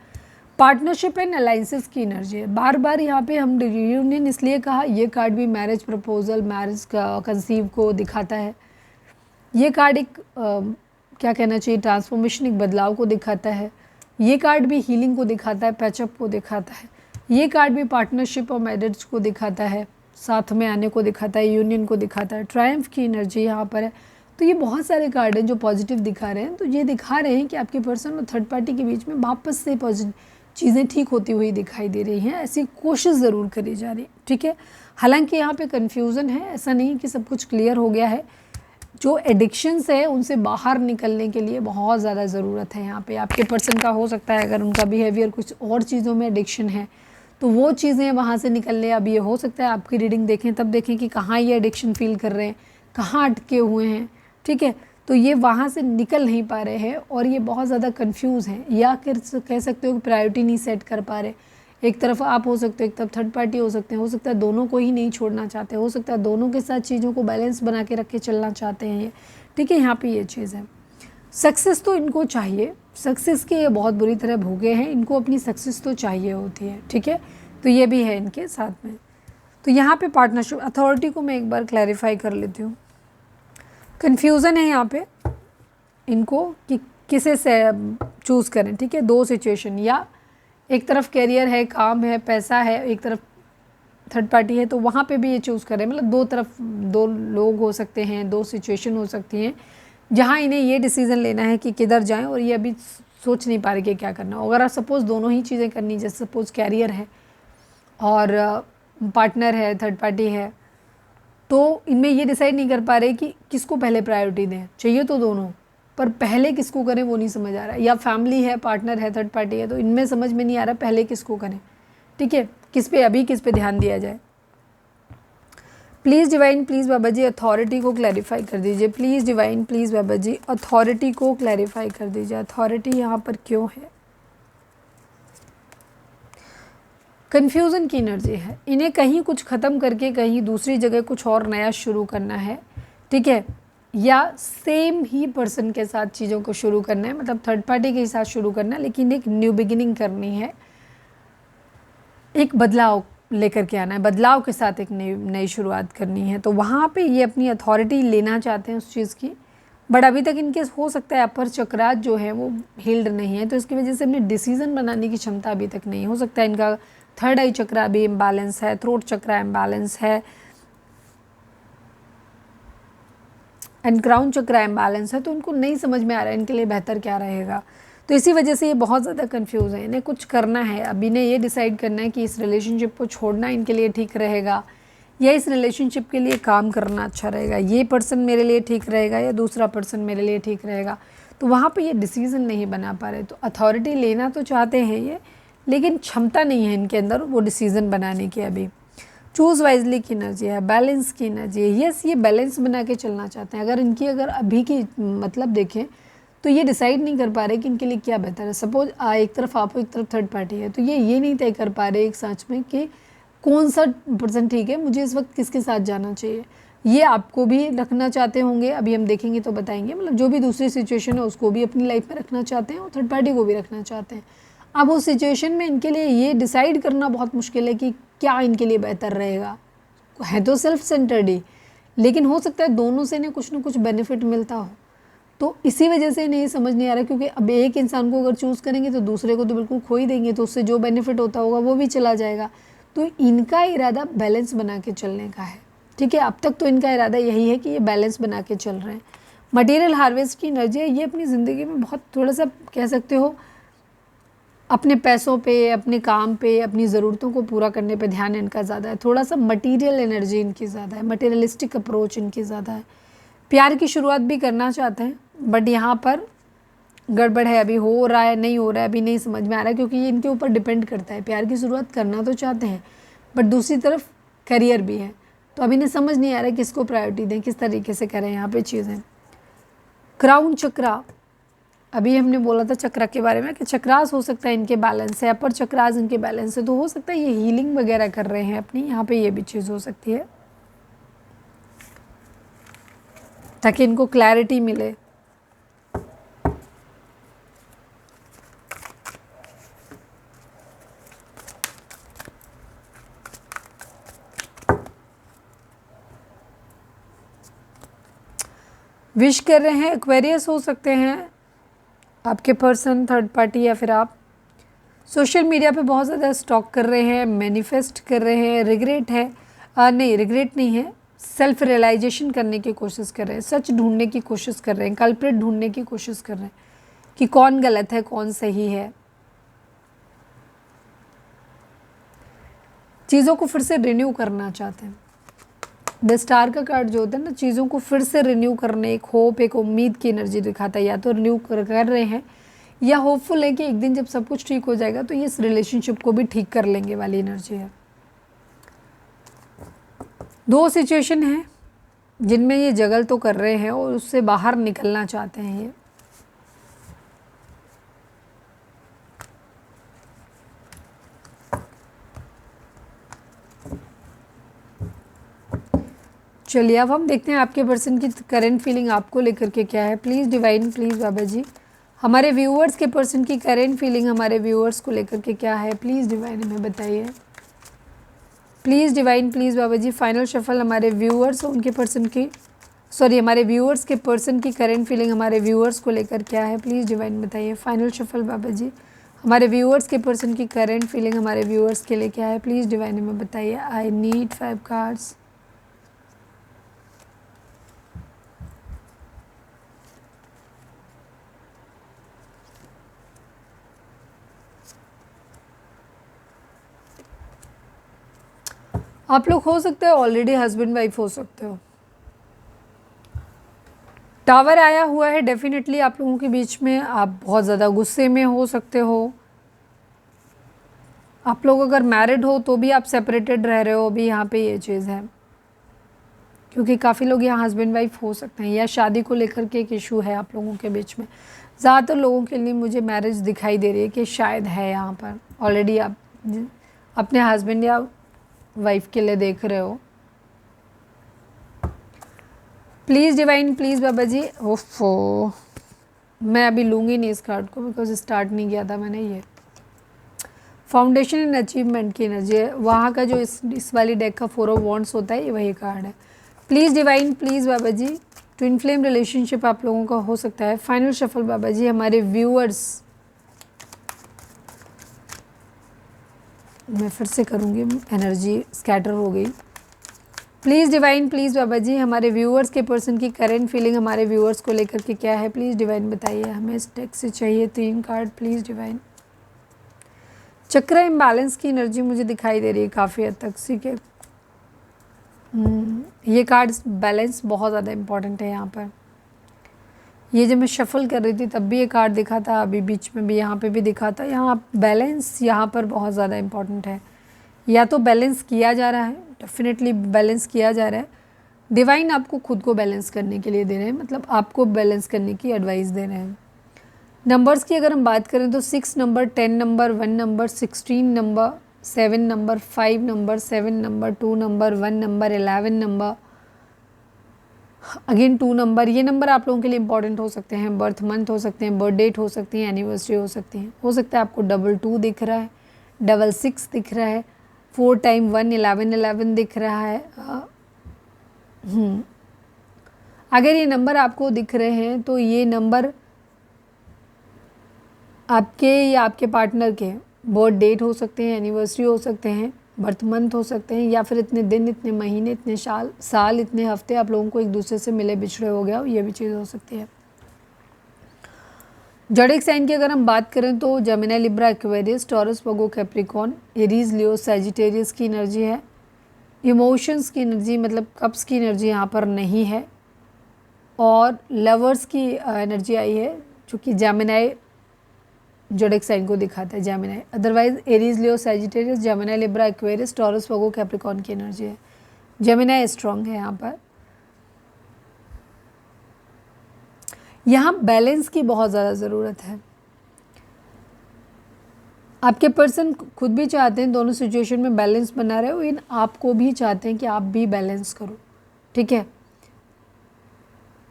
पार्टनरशिप एंड अलाइंसेस की एनर्जी है। बार बार यहाँ पे हम रियूनियन इसलिए कहा, ये कार्ड भी मैरिज प्रपोजल, मैरिज का कंसीव को दिखाता है। ये कार्ड एक क्या कहना चाहिए, ट्रांसफॉर्मेशन, एक बदलाव को दिखाता है। ये कार्ड भी हीलिंग को दिखाता है, पैचअप को दिखाता है। ये कार्ड भी पार्टनरशिप और मैरिज को दिखाता है, साथ में आने को दिखाता है, यूनियन को दिखाता है। ट्रायम्फ की एनर्जी यहाँ पर है। तो ये बहुत सारे कार्ड हैं जो पॉजिटिव दिखा रहे हैं। तो ये दिखा रहे हैं कि आपके पर्सन और थर्ड पार्टी के बीच में वापस से चीज़ें ठीक होती हुई दिखाई दे रही हैं, ऐसी कोशिश ज़रूर करी जा रही है, ठीक है। हालांकि यहाँ पे कन्फ्यूज़न है, ऐसा नहीं कि सब कुछ क्लियर हो गया है। जो एडिक्शंस है उनसे बाहर निकलने के लिए बहुत ज़्यादा ज़रूरत है। यहाँ पे आपके पर्सन का हो सकता है अगर उनका बिहेवियर कुछ और चीज़ों में एडिक्शन है तो वो चीज़ें वहाँ से निकलने, अब ये हो सकता है आपकी रीडिंग देखें तब देखें कि कहाँ ये एडिक्शन फील कर रहे हैं, कहाँ अटके हुए हैं, ठीक है। तो ये वहाँ से निकल नहीं पा रहे हैं और ये बहुत ज़्यादा कंफ्यूज हैं, या कह सकते हो कि प्रायोरिटी नहीं सेट कर पा रहे। एक तरफ आप हो सकते हो, एक तरफ थर्ड पार्टी हो सकते हैं, हो सकता है दोनों को ही नहीं छोड़ना चाहते, हो सकता है दोनों के साथ चीज़ों को बैलेंस बना के रख के चलना चाहते हैं ये, ठीक है। यहाँ पे ये चीज़ है। सक्सेस तो इनको चाहिए, सक्सेस के ये बहुत बुरी तरह भोगे हैं, इनको अपनी सक्सेस तो चाहिए होती है, ठीक है। तो ये भी है इनके साथ में। तो यहाँ पे पार्टनरशिप अथॉरिटी को मैं एक बार क्लैरिफाई कर लेती हूँ। कन्फ्यूज़न है यहाँ पे इनको कि किसे से चूज़ करें, ठीक है। दो सिचुएशन, या एक तरफ कैरियर है, काम है, पैसा है, एक तरफ थर्ड पार्टी है, तो वहाँ पे भी ये चूज़ करें। मतलब दो तरफ दो लोग हो सकते हैं, दो सिचुएशन हो सकती हैं जहाँ इन्हें ये डिसीज़न लेना है कि किधर जाएं, और ये अभी सोच नहीं पा रहे कि क्या करना। अगर सपोज़ दोनों ही चीज़ें करनी, जैसे सपोज़ कैरियर है और पार्टनर है, थर्ड पार्टी है, तो इनमें ये डिसाइड नहीं कर पा रहे कि किसको पहले प्रायोरिटी दें। चाहिए तो दोनों, पर पहले किसको करें वो नहीं समझ आ रहा है। या फैमिली है, पार्टनर है, थर्ड पार्टी है, तो इनमें समझ में नहीं आ रहा पहले किसको करें, ठीक है। किस पे अभी किस पे ध्यान दिया जाए। Please divine, please Baba ji authority को क्लैरिफाई कर दीजिए। Please divine, please Baba ji authority को क्लैरिफाई कर दीजिए। अथॉरिटी यहाँ पर क्यों है? कन्फ्यूज़न की एनर्जी है, इन्हें कहीं कुछ ख़त्म करके कहीं दूसरी जगह कुछ और नया शुरू करना है, ठीक है। या सेम ही पर्सन के साथ चीज़ों को शुरू करना है, मतलब थर्ड पार्टी के साथ शुरू करना है, लेकिन एक न्यू बिगिनिंग करनी है, एक बदलाव लेकर के आना है, बदलाव के साथ एक नई शुरुआत करनी है। तो वहाँ पे ये अपनी अथॉरिटी लेना चाहते हैं उस चीज़ की, बट अभी तक इनके हो सकता है अपर चक्रात जो है वो हील्ड नहीं है, तो इसकी वजह से अपने डिसीज़न बनाने की क्षमता अभी तक नहीं। हो सकता है इनका थर्ड आई चक्रा भी इम्बैलेंस है, थ्रोट चक्रा इम्बैलेंस है, एंड क्राउन चक्रा इम्बैलेंस है, तो उनको नहीं समझ में आ रहा है इनके लिए बेहतर क्या रहेगा। तो इसी वजह से ये बहुत ज़्यादा कंफ्यूज है। इन्हें कुछ करना है, अब इन्हें ये डिसाइड करना है कि इस रिलेशनशिप को छोड़ना इनके लिए ठीक रहेगा या इस रिलेशनशिप के लिए काम करना अच्छा रहेगा। ये पर्सन मेरे लिए ठीक रहेगा या दूसरा पर्सन मेरे लिए ठीक रहेगा। तो वहाँ पे ये डिसीज़न नहीं बना पा रहे। तो अथॉरिटी लेना तो चाहते हैं ये, लेकिन क्षमता नहीं है इनके अंदर वो डिसीज़न बनाने की। अभी चूज़ वाइजली की एनर्जी है, बैलेंस की एनर्जी है। यस, ये बैलेंस बना के चलना चाहते हैं। अगर अभी की मतलब देखें तो ये डिसाइड नहीं कर पा रहे कि इनके लिए क्या बेहतर है। सपोज एक तरफ आप हो, एक तरफ थर्ड पार्टी है, तो ये नहीं तय कर पा रहे एक सच में कि कौन सा पर्सन ठीक है, मुझे इस वक्त किसके साथ जाना चाहिए। ये आपको भी रखना चाहते होंगे, अभी हम देखेंगे तो बताएंगे। मतलब जो भी दूसरी सिचुएशन है उसको भी अपनी लाइफ में रखना चाहते हैं और थर्ड पार्टी को भी रखना चाहते हैं। अब उस सिचुएशन में इनके लिए ये डिसाइड करना बहुत मुश्किल है कि क्या इनके लिए बेहतर रहेगा। है तो सेल्फ सेंटर्ड ही, लेकिन हो सकता है दोनों से इन्हें कुछ ना कुछ बेनिफिट मिलता हो। तो इसी वजह से इन्हें समझ नहीं आ रहा, क्योंकि अब एक इंसान को अगर चूज़ करेंगे तो दूसरे को तो बिल्कुल खो ही देंगे, तो उससे जो बेनिफिट होता होगा वो भी चला जाएगा। तो इनका इरादा बैलेंस बना के चलने का है, ठीक है। अब तक तो इनका इरादा यही है कि ये बैलेंस बना के चल रहे हैं। मटेरियल हार्वेस्ट की एनर्जी है, ये अपनी ज़िंदगी में बहुत थोड़ा सा कह सकते हो अपने पैसों पे, अपने काम पे, अपनी ज़रूरतों को पूरा करने पे ध्यान इनका ज़्यादा है। थोड़ा सा मटेरियल एनर्जी इनकी ज़्यादा है, मटेरियलिस्टिक अप्रोच इनकी ज़्यादा है। प्यार की शुरुआत भी करना चाहते हैं, बट यहाँ पर गड़बड़ है। अभी हो रहा है नहीं हो रहा है अभी नहीं समझ में आ रहा है, क्योंकि ये इनके ऊपर डिपेंड करता है। प्यार की शुरुआत करना तो चाहते हैं, बट दूसरी तरफ करियर भी है, तो अभी इन्हें समझ नहीं आ रहा है किसको प्रायोरिटी दें, किस तरीके से करें। यहाँ पे चीज़ें क्राउन चक्रा, अभी हमने बोला था चक्रा के बारे में कि चक्रास हो सकता है इनके बैलेंस है, अपर चक्रास इनके बैलेंस है, तो हो सकता है ये हीलिंग वगैरह कर रहे हैं अपनी। यहाँ पे ये भी चीज़ हो सकती है ताकि इनको क्लैरिटी मिले। विश कर रहे हैं, एक्वेरियस हो सकते हैं आपके पर्सन, थर्ड पार्टी, या फिर आप सोशल मीडिया पे बहुत ज़्यादा स्टॉक कर रहे हैं, मैनिफेस्ट कर रहे हैं, रिग्रेट है नहीं, रिग्रेट नहीं है, सेल्फ रियलाइजेशन करने की कोशिश कर रहे हैं, सच ढूंढने की कोशिश कर रहे हैं, कल्प्रिट ढूंढने की कोशिश कर रहे हैं कि कौन गलत है कौन सही है। चीज़ों को फिर से रिन्यू करना चाहते हैं। द स्टार का कार्ड जो होता है ना, चीज़ों को फिर से रिन्यू करने, एक होप, एक उम्मीद की एनर्जी दिखाता है। या तो रिन्यू कर रहे हैं या होपफुल है कि एक दिन जब सब कुछ ठीक हो जाएगा तो ये इस रिलेशनशिप को भी ठीक कर लेंगे वाली एनर्जी है। 2 सिचुएशन है जिनमें ये जगल तो कर रहे हैं और उससे बाहर निकलना चाहते हैं ये। चलिए अब हम देखते हैं आपके पर्सन की करंट फीलिंग आपको लेकर के क्या है। Please divine, please Baba ji, हमारे व्यूअर्स के पर्सन की करंट फीलिंग हमारे व्यूअर्स को लेकर के क्या है। प्लीज़ डिवाइन हमें बताइए। Please divine, please Baba ji, final shuffle हमारे व्यूअर्स उनके पर्सन की, सॉरी हमारे व्यूअर्स के पर्सन की करंट फीलिंग हमारे व्यूअर्स को लेकर क्या है। प्लीज़ डिवाइन बताइए। फाइनल शफल बाबा जी, हमारे व्यूअर्स के पर्सन की करंट फीलिंग हमारे व्यूअर्स के लिए क्या है। प्लीज़ डिवाइन हमें बताइए। I need 5 cards. आप लोग हो सकते हो ऑलरेडी हस्बैंड वाइफ हो सकते हो। टावर आया हुआ है, डेफिनेटली आप लोगों के बीच में आप बहुत ज़्यादा गुस्से में हो सकते हो। आप लोग अगर मैरिड हो तो भी आप सेपरेटेड रह रहे हो अभी, यहाँ पे ये चीज़ है, क्योंकि काफ़ी लोग यहाँ हस्बैंड वाइफ हो सकते हैं या शादी को लेकर के एक इशू है आप लोगों के बीच में। ज़्यादातर लोगों के लिए मुझे मैरिज दिखाई दे रही है कि शायद है यहाँ पर ऑलरेडी आप अपने हस्बैंड या वाइफ के लिए देख रहे हो। प्लीज़ डिवाइन, प्लीज़ बाबा जी। ओफो, मैं अभी लूँगी नहीं इस कार्ड को बिकॉज स्टार्ट नहीं किया था मैंने। ये फाउंडेशन एंड अचीवमेंट की एनर्जी है। वहाँ का जो इस वाली डेक का 4 ऑफ वॉन्ड्स होता है, ये वही कार्ड है। Please divine, please Baba ji, twin flame relationship आप लोगों का हो सकता है। फाइनल शफल बाबा जी, हमारे व्यूअर्स, मैं फिर से करूँगी, एनर्जी स्कैटर हो गई। Please divine, please Baba ji, हमारे व्यूअर्स के पर्सन की करंट फीलिंग हमारे व्यूअर्स को लेकर के क्या है। प्लीज़ डिवाइन बताइए। हमें इस डेक से चाहिए 3 कार्ड। Please divine. चक्र इम्बैलेंस की एनर्जी मुझे दिखाई दे रही है काफ़ी हद तक। ठीक है, ये कार्ड बैलेंस बहुत ज़्यादा इम्पॉर्टेंट है यहाँ पर। ये जब मैं शफल कर रही थी तब भी ये कार्ड दिखा था, अभी बीच में भी यहाँ पे भी दिखा था। यहाँ बैलेंस यहाँ पर बहुत ज़्यादा इम्पॉर्टेंट है। या तो बैलेंस किया जा रहा है, डेफिनेटली बैलेंस किया जा रहा है। डिवाइन आपको खुद को बैलेंस करने के लिए दे रहे हैं, मतलब आपको बैलेंस करने की एडवाइस दे रहे हैं। नंबर्स की अगर हम बात करें तो 6 number, 10 number, 1 number, 16 number, 7 number, 5 number, 7 number, 2 number, 1 number, 11 number, again 2 number. ये नंबर आप लोगों के लिए इंपॉर्टेंट हो सकते हैं। बर्थ मंथ हो सकते हैं, बर्थ डेट हो सकती है, एनिवर्सरी हो सकती है। हो सकता है आपको 222 दिख रहा है, 66 दिख रहा है, 4 टाइम 1, 11, 11 दिख रहा है। अगर ये नंबर आपको दिख रहे हैं तो ये नंबर आपके या आपके पार्टनर के बर्थ डेट हो सकते हैं, एनिवर्सरी हो सकते हैं, बर्थ मंथ हो सकते हैं, या फिर इतने दिन, इतने महीने, इतने साल, इतने हफ्ते आप लोगों को एक दूसरे से मिले बिछड़े हो गया, ये भी चीज़ हो सकती है। ज़ोडिएक साइन की अगर हम बात करें तो Gemini, Libra, Aquarius, Taurus, Virgo, Capricorn, Aries, Leo, Sagittarius की एनर्जी है। इमोशंस की एनर्जी, मतलब कप्स की एनर्जी यहाँ पर नहीं है। और लवर्स की एनर्जी आई है, जो कि जेमिनी ज़ोडिएक साइन को दिखाता है, Gemini. Otherwise Aries, Leo, Sagittarius, Gemini, Libra, Aquarius, Taurus, Virgo, Capricorn की एनर्जी है। जेमिनी स्ट्रॉन्ग है यहाँ पर। यहाँ बैलेंस की बहुत ज़्यादा ज़रूरत है। आपके पर्सन खुद भी चाहते हैं दोनों सिचुएशन में बैलेंस बना रहे हो, इन आपको भी चाहते हैं कि आप भी बैलेंस करो। ठीक है,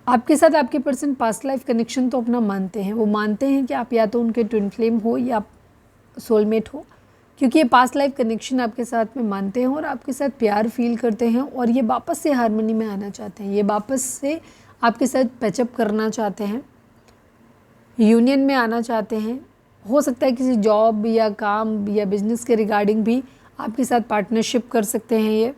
आपके साथ आपके पर्सन पास्ट लाइफ कनेक्शन तो अपना मानते हैं। वो मानते हैं कि आप या तो उनके ट्विन फ्लेम हो या सोलमेट हो, क्योंकि ये पास्ट लाइफ कनेक्शन आपके साथ में मानते हैं और आपके साथ प्यार फील करते हैं, और ये वापस से हारमोनी में आना चाहते हैं। ये वापस से आपके साथ पैचअप करना चाहते हैं, यूनियन में आना चाहते हैं। हो सकता है किसी जॉब या काम या बिजनेस के रिगार्डिंग भी आपके साथ पार्टनरशिप कर सकते हैं। ये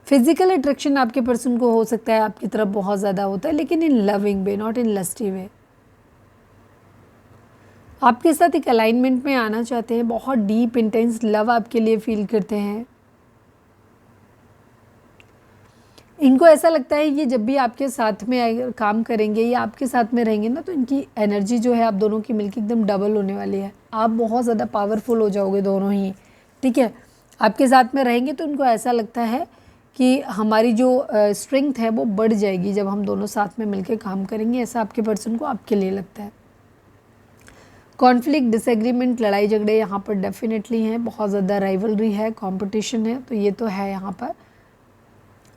फिजिकल अट्रैक्शन आपके पर्सन को हो सकता है आपकी तरफ बहुत ज़्यादा होता है, लेकिन in loving way, not in lusty way. आपके साथ एक अलाइनमेंट में आना चाहते हैं, बहुत डीप इंटेंस लव आपके लिए फील करते हैं। इनको ऐसा लगता है ये जब भी आपके साथ में काम करेंगे या आपके साथ में रहेंगे ना, तो इनकी एनर्जी जो है आप दोनों की मिलकर एकदम डबल होने वाली है। आप बहुत ज़्यादा पावरफुल हो जाओगे दोनों ही, ठीक है। आपके साथ में रहेंगे तो इनको ऐसा लगता है कि हमारी जो स्ट्रेंथ है वो बढ़ जाएगी जब हम दोनों साथ में मिलकर काम करेंगे, ऐसा आपके पर्सन को आपके लिए लगता है। कॉन्फ्लिक्ट, डिसएग्रीमेंट, लड़ाई झगड़े यहाँ पर डेफिनेटली हैं, बहुत ज़्यादा राइवलरी है, कंपटीशन है, तो ये तो है यहाँ पर।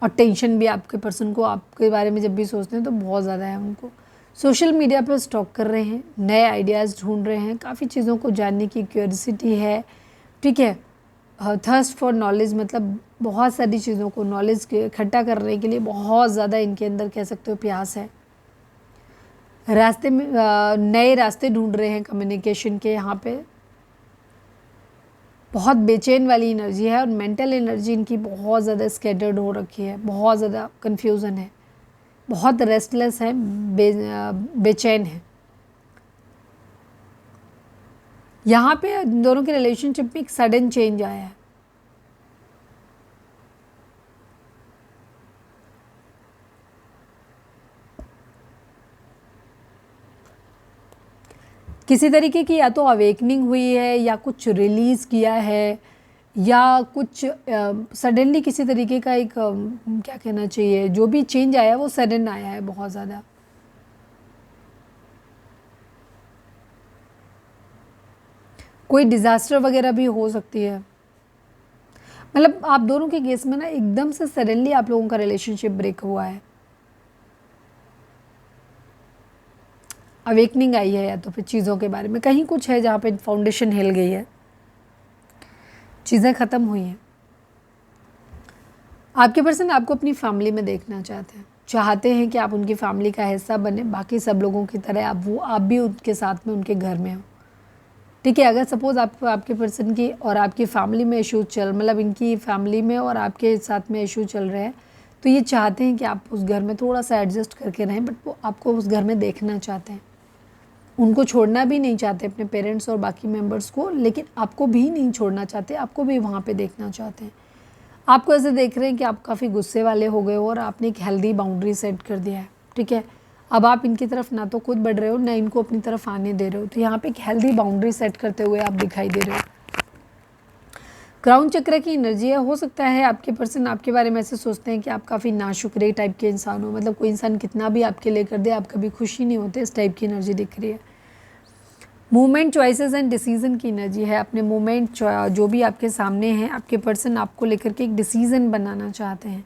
और टेंशन भी आपके पर्सन को आपके बारे में जब भी सोचते हैं तो बहुत ज़्यादा है उनको। सोशल मीडिया पर स्टॉक कर रहे हैं, नए आइडियाज़ ढूंढ रहे हैं, काफ़ी चीज़ों को जानने की क्यूरियोसिटी है, ठीक है। थर्स्ट फॉर नॉलेज, मतलब बहुत सारी चीज़ों को नॉलेज इकट्ठा करने के लिए बहुत ज़्यादा इनके अंदर कह सकते हो प्यास है। रास्ते में नए रास्ते ढूंढ रहे हैं कम्युनिकेशन के, यहाँ पे बहुत बेचैन वाली एनर्जी है और मेंटल एनर्जी इनकी बहुत ज़्यादा स्कैटर्ड हो रखी है, बहुत ज़्यादा कन्फ्यूज़न है, बहुत रेस्टलेस है, बेचैन है। यहाँ पे दोनों के रिलेशनशिप में एक सडन चेंज आया है। किसी तरीके की या तो अवेकनिंग हुई है या कुछ रिलीज़ किया है या कुछ सडनली किसी तरीके का एक क्या कहना चाहिए, जो भी चेंज आया है वो सडन आया है बहुत ज़्यादा। कोई डिज़ास्टर वगैरह भी हो सकती है, मतलब आप दोनों के केस में ना एकदम से सडनली आप लोगों का रिलेशनशिप ब्रेक हुआ है, अवेकनिंग आई है, या तो फिर चीज़ों के बारे में कहीं कुछ है जहाँ पे फाउंडेशन हिल गई है, चीज़ें ख़त्म हुई हैं। आपके पर्सन आपको अपनी फैमिली में देखना चाहते हैं कि आप उनकी फैमिली का हिस्सा बने, बाकी सब लोगों की तरह आप भी उनके साथ में उनके घर में हो, ठीक है। अगर सपोज़ आपके पर्सन की और आपकी फैमिली में इशूज़ मतलब इनकी फैमिली में और आपके साथ में इशू चल रहे हैं, तो ये चाहते हैं कि आप उस घर में थोड़ा सा एडजस्ट करके रहें, बट वो आपको उस घर में देखना चाहते हैं, उनको छोड़ना भी नहीं चाहते अपने पेरेंट्स और बाकी मेंबर्स को, लेकिन आपको भी नहीं छोड़ना चाहते, आपको भी वहाँ पे देखना चाहते हैं। आपको ऐसे देख रहे हैं कि आप काफ़ी गुस्से वाले हो गए हो और आपने एक हेल्दी बाउंड्री सेट कर दिया है, ठीक है। अब आप इनकी तरफ ना तो खुद बढ़ रहे हो ना इनको अपनी तरफ आने दे रहे हो, तो यहाँ पे एक हेल्दी बाउंड्री सेट करते हुए आप दिखाई दे रहे हो। क्राउन चक्र की एनर्जी है, हो सकता है आपके पर्सन आपके बारे में ऐसे सोचते हैं कि आप काफ़ी नाशुक्रे टाइप के इंसान हो, मतलब कोई इंसान कितना भी आपके लिए कर दे आप कभी खुशी नहीं होते, इस टाइप की एनर्जी दिख रही है। मूवमेंट, चॉइसेस एंड डिसीज़न की एनर्जी है। अपने मूवमेंट जो भी आपके सामने हैं, आपके पर्सन आपको लेकर के एक डिसीज़न बनाना चाहते हैं,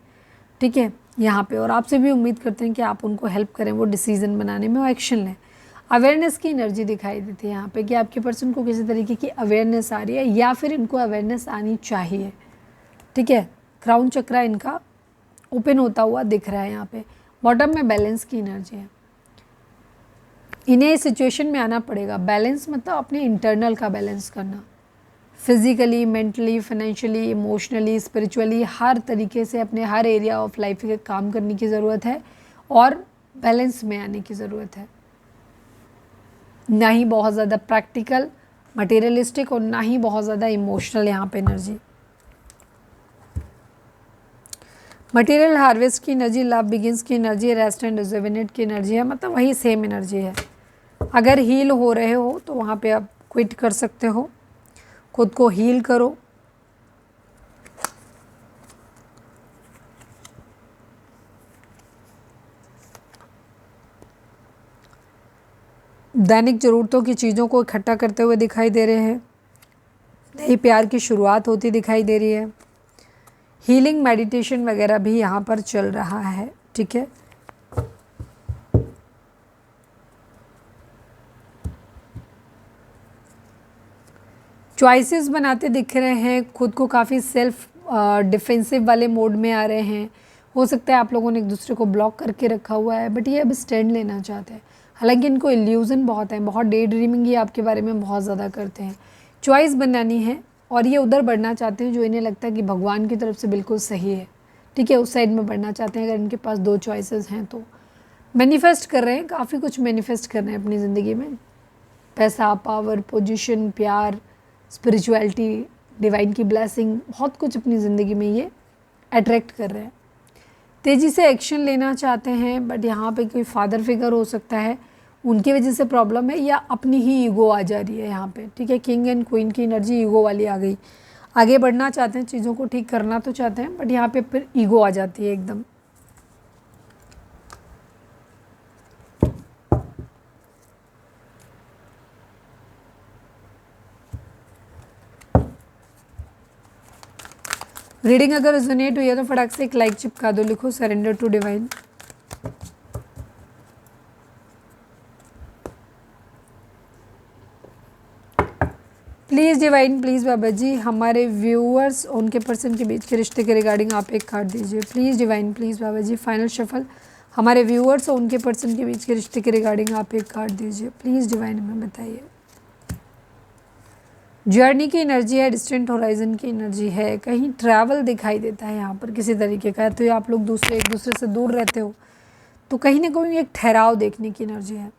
ठीक है यहाँ पे, और आपसे भी उम्मीद करते हैं कि आप उनको हेल्प करें वो डिसीज़न बनाने में, वो एक्शन लें। अवेयरनेस की एनर्जी दिखाई देती है यहाँ पे कि आपके पर्सन को किसी तरीके की अवेयरनेस आ रही है या फिर इनको अवेयरनेस आनी चाहिए, ठीक है। क्राउन चक्रा इनका ओपन होता हुआ दिख रहा है यहाँ पे। बॉटम में बैलेंस की एनर्जी है, इन्हें इस सिचुएशन में आना पड़ेगा। बैलेंस मतलब अपने इंटरनल का बैलेंस करना, physically, mentally, financially, emotionally, spiritually, हर तरीके से अपने हर एरिया ऑफ लाइफ के काम करने की ज़रूरत है और बैलेंस में आने की ज़रूरत है। ना ही बहुत ज़्यादा प्रैक्टिकल मटेरियलिस्टिक और ना ही बहुत ज़्यादा इमोशनल यहाँ पे एनर्जी। मटेरियल हार्वेस्ट की एनर्जी, लव बिगिंस की एनर्जी, रेस्ट एंड रिजुविनेट की एनर्जी है, मतलब वही सेम एनर्जी है। अगर हील हो रहे हो तो वहाँ पे आप क्विट कर सकते हो, खुद को हील करो। दैनिक ज़रूरतों की चीज़ों को इकट्ठा करते हुए दिखाई दे रहे हैं, नई प्यार की शुरुआत होती दिखाई दे रही है। हीलिंग मेडिटेशन वगैरह भी यहाँ पर चल रहा है, ठीक है। चॉइसेस बनाते दिख रहे हैं, खुद को काफ़ी सेल्फ डिफेंसिव वाले मोड में आ रहे हैं। हो सकता है आप लोगों ने एक दूसरे को ब्लॉक करके रखा हुआ है, बट ये अब स्टैंड लेना चाहते हैं। हालांकि इनको इल्यूज़न बहुत है, बहुत डे ड्रीमिंग ये आपके बारे में बहुत ज़्यादा करते हैं। चॉइस बनानी है और ये उधर बढ़ना चाहते हैं जो इन्हें लगता है कि भगवान की तरफ से बिल्कुल सही है, ठीक है, उस साइड में बढ़ना चाहते हैं। अगर इनके पास दो चॉइसेस हैं तो मैनिफेस्ट कर रहे हैं, काफ़ी कुछ मैनिफेस्ट कर रहे हैं अपनी ज़िंदगी में। पैसा, पावर, पोजीशन, प्यार, स्पिरिचुअलिटी, डिवाइन की ब्लेसिंग, बहुत कुछ अपनी ज़िंदगी में ये अट्रैक्ट कर रहे हैं। तेज़ी से एक्शन लेना चाहते हैं, बट यहाँ पे कोई फादर फिगर हो सकता है, उनकी वजह से प्रॉब्लम है, या अपनी ही ईगो आ जा रही है यहाँ पे, ठीक है। किंग एंड क्वीन की एनर्जी ईगो वाली आ गई। आगे बढ़ना चाहते हैं, चीज़ों को ठीक करना तो चाहते हैं, बट यहाँ पे फिर ईगो आ जाती है एकदम। रीडिंग अगर रेजोनेट हुई है तो फटाक से एक लाइक चिपका दो, लिखो surrender to divine. Please divine, please Baba ji, हमारे व्यूअर्स उनके पर्सन के बीच के रिश्ते के रिगार्डिंग आप एक कार्ड दीजिए। Please divine, please Baba ji, final shuffle, हमारे व्यूअर्स और उनके पर्सन के बीच के रिश्ते के रिगार्डिंग आप एक कार्ड दीजिए। प्लीज़ डिवाइन हमें बताइए। जर्नी की एनर्जी है, डिस्टेंट होराइजन की एनर्जी है, कहीं ट्रैवल दिखाई देता है यहाँ पर किसी तरीके का। तो आप लोग एक दूसरे से दूर रहते हो, तो कहीं ना कहीं एक ठहराव देखने की एनर्जी है।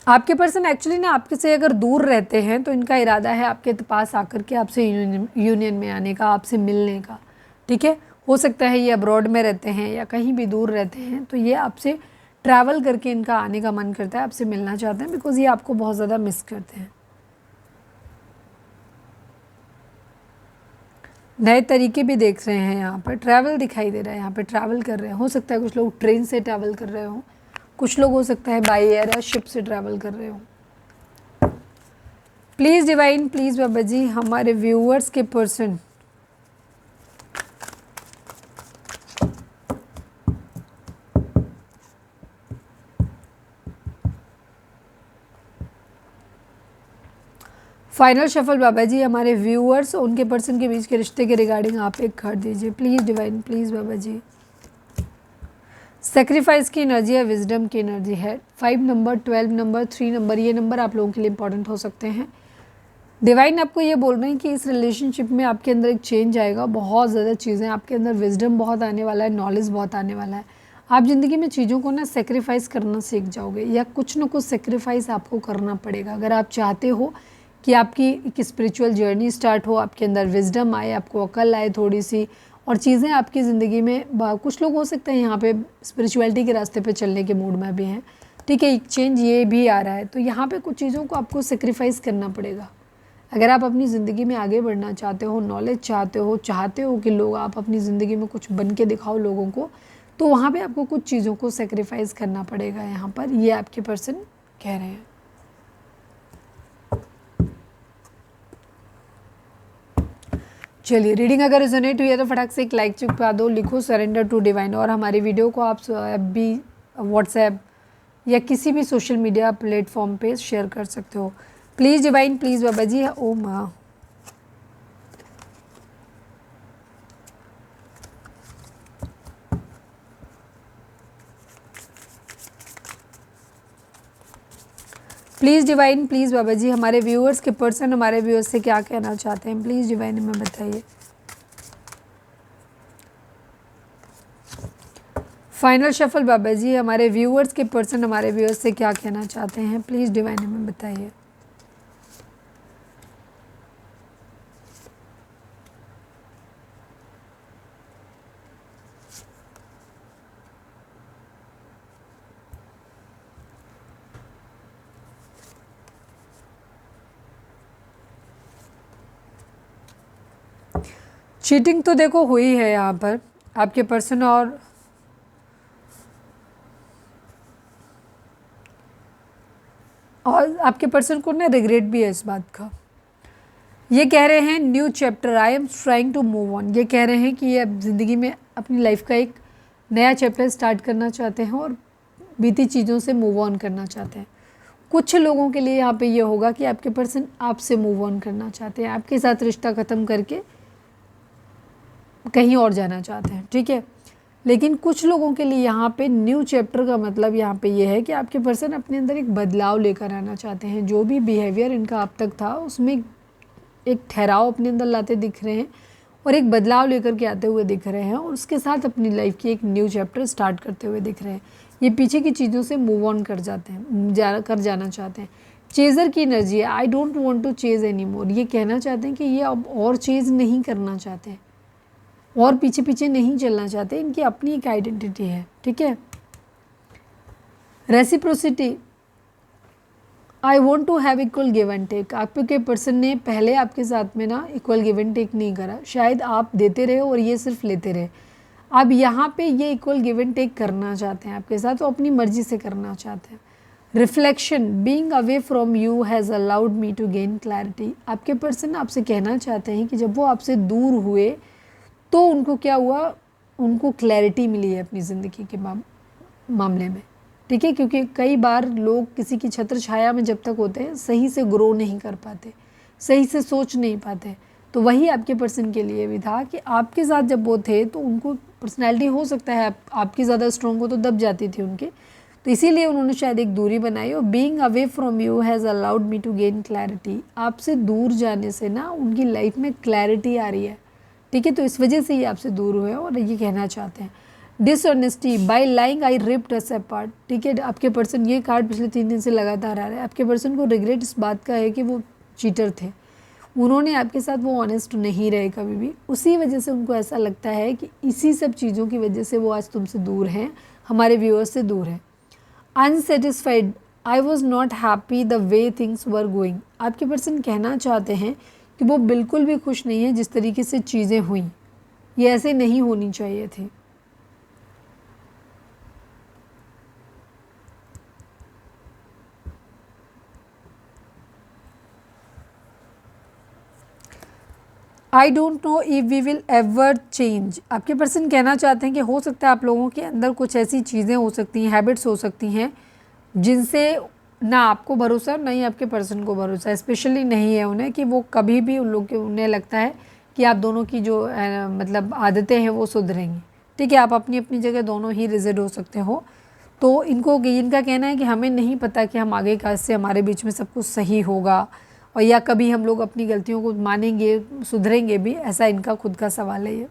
आपके पर्सन एक्चुअली ना आपके से अगर दूर रहते हैं तो इनका इरादा है आपके पास आकर के आपसे यूनियन में आने का, आपसे मिलने का, ठीक है। हो सकता है ये अब्रॉड में रहते हैं या कहीं भी दूर रहते हैं, तो ये आपसे ट्रैवल करके इनका आने का मन करता है, आपसे मिलना चाहते हैं, बिकॉज ये आपको बहुत ज़्यादा मिस करते हैं। नए तरीके भी देख रहे हैं, यहाँ पर ट्रैवल दिखाई दे रहा है, यहाँ पर ट्रैवल कर रहे हैं। हो सकता है कुछ लोग ट्रेन से ट्रैवल कर रहे हो, कुछ लोग हो सकता है बाई एयर या शिप से ट्रैवल कर रहे हो। Please divine, please Baba ji, हमारे व्यूअर्स के person final shuffle Baba ji, हमारे व्यूअर्स और उनके पर्सन के बीच के रिश्ते के रिगार्डिंग आप एक कार्ड दीजिए। Please divine, please Baba ji. Sacrifice की एनर्जी है, विजडम की एनर्जी है। 5 नंबर, 12 नंबर, 3 नंबर, ये नंबर आप लोगों के लिए इंपॉर्टेंट हो सकते हैं। डिवाइन आपको ये बोल रहे हैं कि इस रिलेशनशिप में आपके अंदर एक चेंज आएगा, बहुत ज़्यादा चीज़ें आपके अंदर, विजडम बहुत आने वाला है, नॉलेज बहुत आने वाला है। आप ज़िंदगी में चीज़ों को ना सेक्रीफाइस करना सीख जाओगे, या कुछ ना कुछ सेक्रीफाइस आपको करना पड़ेगा अगर आप चाहते हो कि आपकी एक स्पिरिचुअल जर्नी स्टार्ट हो, आपके अंदर विजडम आए, आपको अकल आए थोड़ी सी, और चीज़ें आपकी ज़िंदगी में, कुछ लोग हो सकते हैं यहाँ पे स्पिरिचुअलिटी के रास्ते पे चलने के मूड में भी हैं, ठीक है। एक चेंज ये भी आ रहा है, तो यहाँ पे कुछ चीज़ों को आपको सेक्रीफाइस करना पड़ेगा अगर आप अपनी ज़िंदगी में आगे बढ़ना चाहते हो, नॉलेज चाहते हो कि लोग, आप अपनी ज़िंदगी में कुछ बन के दिखाओ लोगों को, तो वहाँ पे आपको कुछ चीज़ों को सेक्रीफाइस करना पड़ेगा। यहाँ पर ये आपके पर्सन कह रहे हैं। चलिए, रीडिंग अगर रेजोनेट हुई है तो फटाक से एक लाइक चिपका दो, लिखो सरेंडर टू डिवाइन, और हमारी वीडियो को आप भी व्हाट्सएप या किसी भी सोशल मीडिया प्लेटफॉर्म पे शेयर कर सकते हो। प्लीज़ डिवाइन, प्लीज़ बाबा जी। ओ माँ, please divine, please Baba ji, हमारे व्यूअर्स के पर्सन हमारे व्यूअर्स से क्या कहना चाहते हैं, प्लीज़ डिवाइन हमें बताइए। फाइनल शफल बाबा जी, हमारे व्यूअर्स के पर्सन हमारे व्यूअर्स से क्या कहना चाहते हैं, प्लीज़ डिवाइन हमें बताइए। चीटिंग तो देखो हुई है यहाँ पर आपके पर्सन, और आपके पर्सन को ना रिग्रेट भी है इस बात का। ये कह रहे हैं new chapter, I am trying to move on. ये कह रहे हैं कि ये अब ज़िंदगी में अपनी लाइफ का एक नया चैप्टर स्टार्ट करना चाहते हैं और बीती चीज़ों से मूव ऑन करना चाहते हैं। कुछ लोगों के लिए यहाँ पे ये होगा कि आपके पर्सन आपसे मूव ऑन करना चाहते हैं, आपके साथ रिश्ता ख़त्म करके कहीं और जाना चाहते हैं, ठीक है। लेकिन कुछ लोगों के लिए यहाँ पे न्यू चैप्टर का मतलब यहाँ पे ये है कि आपके पर्सन अपने अंदर एक बदलाव लेकर आना चाहते हैं। जो भी बिहेवियर इनका अब तक था उसमें एक ठहराव अपने अंदर लाते दिख रहे हैं और एक बदलाव लेकर के आते हुए दिख रहे हैं, और उसके साथ अपनी लाइफ की एक न्यू चैप्टर स्टार्ट करते हुए दिख रहे हैं। ये पीछे की चीज़ों से मूव ऑन कर जाते हैं, जाना चाहते हैं। चेज़र की एनर्जी है, I don't want to chase any more. ये कहना चाहते हैं कि ये अब और चेज़ नहीं करना चाहते और पीछे पीछे नहीं चलना चाहते। इनकी अपनी एक आइडेंटिटी है, ठीक है। Reciprocity, I want to have equal give and take. आपके पर्सन ने पहले आपके साथ में ना इक्वल गिव एंड टेक नहीं करा, शायद आप देते रहे और ये सिर्फ लेते रहे। अब यहाँ पे ये इक्वल गिव एंड टेक करना चाहते हैं आपके साथ, तो अपनी मर्जी से करना चाहते हैं। Reflection, being away from you has allowed me to gain clarity. आपके पर्सन आपसे कहना चाहते हैं कि जब वो आपसे दूर हुए तो उनको क्या हुआ, उनको क्लैरिटी मिली है अपनी ज़िंदगी के मामले में, ठीक है। क्योंकि कई बार लोग किसी की छत्र छाया में जब तक होते हैं सही से ग्रो नहीं कर पाते, सही से सोच नहीं पाते। तो वही आपके पर्सन के लिए भी था कि आपके साथ जब वो थे तो उनको पर्सनैलिटी हो सकता है आपकी ज़्यादा स्ट्रॉन्ग हो तो दब जाती थी उनकी, तो इसीलिए उन्होंने शायद एक दूरी बनाई। और being away from you has allowed me to gain clarity, आपसे दूर जाने से ना उनकी लाइफ में क्लैरिटी आ रही है, ठीक है। तो इस वजह से ये आपसे दूर हुए और ये कहना चाहते हैं। डिसऑनेस्टी, बाय लाइंग आई रिप्ड अस अपार्ट, ठीक है। आपके पर्सन, ये कार्ड पिछले 3 दिन से लगातार आ रहा है। आपके पर्सन को रिग्रेट इस बात का है कि वो चीटर थे, उन्होंने आपके साथ वो ऑनेस्ट नहीं रहे कभी भी। उसी वजह से उनको ऐसा लगता है कि इसी सब चीज़ों की वजह से वो आज तुमसे दूर हैं, हमारे व्यूअर्स से दूर हैं। Unsatisfied, I was not happy the way things were going. आपके पर्सन कहना चाहते हैं कि वो बिल्कुल भी खुश नहीं है जिस तरीके से चीज़ें हुई, ये ऐसे नहीं होनी चाहिए थी। I don't know if we will ever change. आपके पर्सन कहना चाहते हैं कि हो सकता है आप लोगों के अंदर कुछ ऐसी चीज़ें हो सकती हैं, हैबिट्स हो सकती हैं जिनसे ना आपको भरोसा ना ही आपके पर्सन को भरोसा, स्पेशली नहीं है उन्हें कि वो कभी भी उन्हें लगता है कि आप दोनों की जो मतलब आदतें हैं वो सुधरेंगी, ठीक है। आप अपनी अपनी जगह दोनों ही रिजिड हो सकते हो। तो इनका कहना है कि हमें नहीं पता कि हम आगे का इससे हमारे बीच में सब कुछ सही होगा और या कभी हम लोग अपनी गलतियों को मानेंगे, सुधरेंगे भी, ऐसा इनका खुद का सवाल है ये।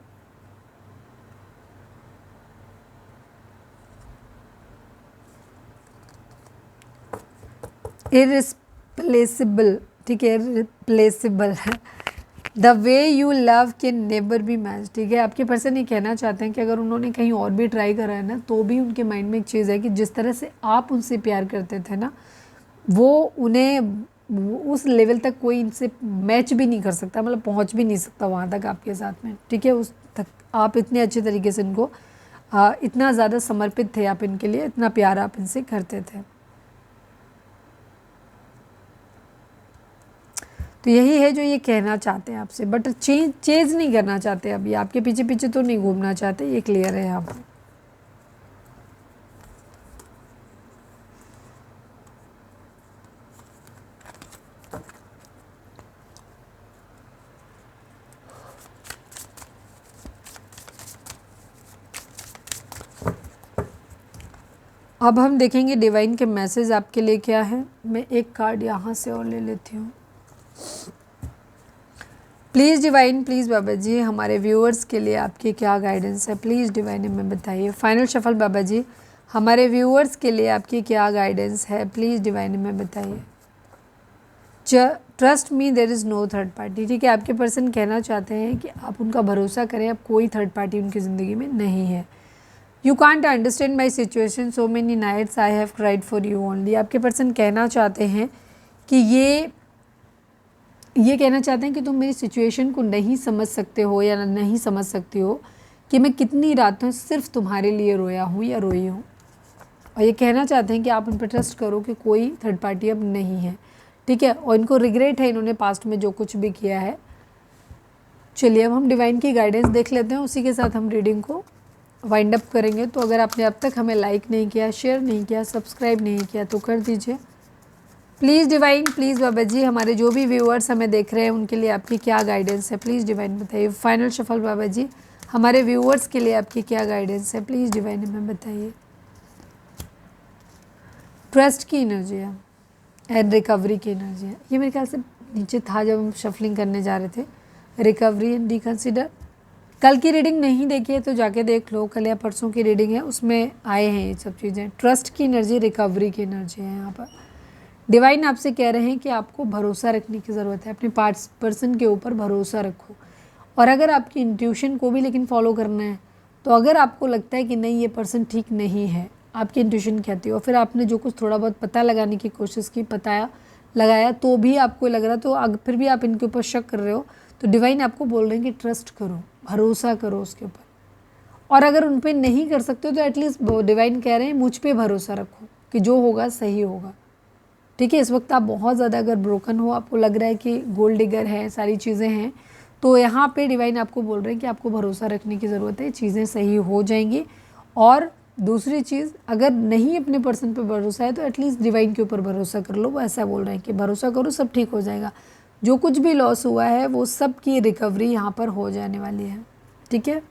इरिप्लेसेबल, ठीक है, रिप्लेसेबल है। The way you love can never be match, ठीक है। आपके पर्सन ये कहना चाहते हैं कि अगर उन्होंने कहीं और भी ट्राई करा है ना तो भी उनके माइंड में एक चीज़ है कि जिस तरह से आप उनसे प्यार करते थे ना, वो उन्हें उस लेवल तक कोई इनसे मैच भी नहीं कर सकता, मतलब पहुंच भी नहीं सकता वहाँ तक आपके साथ में, ठीक है। उस तक आप इतने अच्छे तरीके से इनको इतना ज़्यादा समर्पित थे आप इनके लिए, इतना प्यार आप इनसे करते थे। तो यही है जो ये कहना चाहते हैं आपसे, बट चेंज नहीं करना चाहते। अभी आपके पीछे पीछे तो नहीं घूमना चाहते, ये क्लियर है यहाँ पर। अब हम देखेंगे डिवाइन के मैसेज आपके लिए क्या है। मैं एक कार्ड यहाँ से और ले लेती हूँ। Please divine, please Baba ji, हमारे व्यूअर्स के लिए आपकी क्या गाइडेंस है, प्लीज़ डिवाइन हमें बताइए। फाइनल शफल बाबा जी, हमारे व्यूअर्स के लिए आपकी क्या गाइडेंस है, प्लीज़ डिवाइन हमें बताइए। Trust me there is no third party, ठीक है। आपके पर्सन कहना चाहते हैं कि आप उनका भरोसा करें, अब कोई थर्ड पार्टी उनकी ज़िंदगी में नहीं है। You can't understand my situation, so many nights I have cried for you only. आपके पर्सन कहना चाहते हैं कि ये कहना चाहते हैं कि तुम मेरी सिचुएशन को नहीं समझ सकते हो या नहीं समझ सकती हो कि मैं कितनी रातों सिर्फ तुम्हारे लिए रोया हूँ या रोई हूँ। और ये कहना चाहते हैं कि आप उन पर ट्रस्ट करो कि कोई थर्ड पार्टी अब नहीं है, ठीक है। और इनको रिग्रेट है इन्होंने पास्ट में जो कुछ भी किया है। चलिए अब हम डिवाइन की गाइडेंस देख लेते हैं, उसी के साथ हम रीडिंग को वाइंड अप करेंगे। तो अगर आपने अब तक हमें लाइक नहीं किया, शेयर नहीं किया, सब्सक्राइब नहीं किया तो कर दीजिए। Please divine, please Baba ji, हमारे जो भी व्यूअर्स हमें देख रहे हैं उनके लिए आपकी क्या गाइडेंस है, प्लीज़ डिवाइन बताइए। फाइनल शफल बाबा जी, हमारे व्यूअर्स के लिए आपकी क्या गाइडेंस है, प्लीज़ डिवाइन हमें बताइए। ट्रस्ट की एनर्जी है एंड रिकवरी की एनर्जी है। ये मेरे ख्याल से नीचे था जब हम शफलिंग करने जा रहे थे। Recovery and reconsider. कल की रीडिंग नहीं देखी है तो जाके देख लो, कल या परसों की रीडिंग है, उसमें आए हैं ये सब चीज़ें। ट्रस्ट की एनर्जी, रिकवरी की एनर्जी है यहाँ पर। डिवाइन आपसे कह रहे हैं कि आपको भरोसा रखने की ज़रूरत है, अपने पर्सन के ऊपर भरोसा रखो। और अगर आपकी इंट्यूशन को भी लेकिन फॉलो करना है, तो अगर आपको लगता है कि नहीं ये पर्सन ठीक नहीं है, आपकी इंट्यूशन कहती है, और फिर आपने जो कुछ थोड़ा बहुत पता लगाने की कोशिश की, लगाया तो भी आपको लग रहा, तो फिर भी आप इनके ऊपर शक कर रहे हो, तो डिवाइन आपको बोल रहे हैं कि ट्रस्ट करो, भरोसा करो उसके ऊपर। और अगर उन पर नहीं कर सकते हो तो एटलीस्ट डिवाइन कह रहे हैं मुझ पर भरोसा रखो कि जो होगा सही होगा। ठीक है, इस वक्त आप बहुत ज़्यादा अगर ब्रोकन हो, आपको लग रहा है कि गोल्ड डिगर है, सारी चीज़ें हैं, तो यहाँ पे डिवाइन आपको बोल रहे हैं कि आपको भरोसा रखने की ज़रूरत है, चीज़ें सही हो जाएंगी। और दूसरी चीज़, अगर नहीं अपने पर्सन पे भरोसा है तो एटलीस्ट डिवाइन के ऊपर भरोसा कर लो। वो ऐसा बोल रहे हैं कि भरोसा करो, सब ठीक हो जाएगा। जो कुछ भी लॉस हुआ है वो सब की रिकवरी यहाँ पर हो जाने वाली है। ठीक है,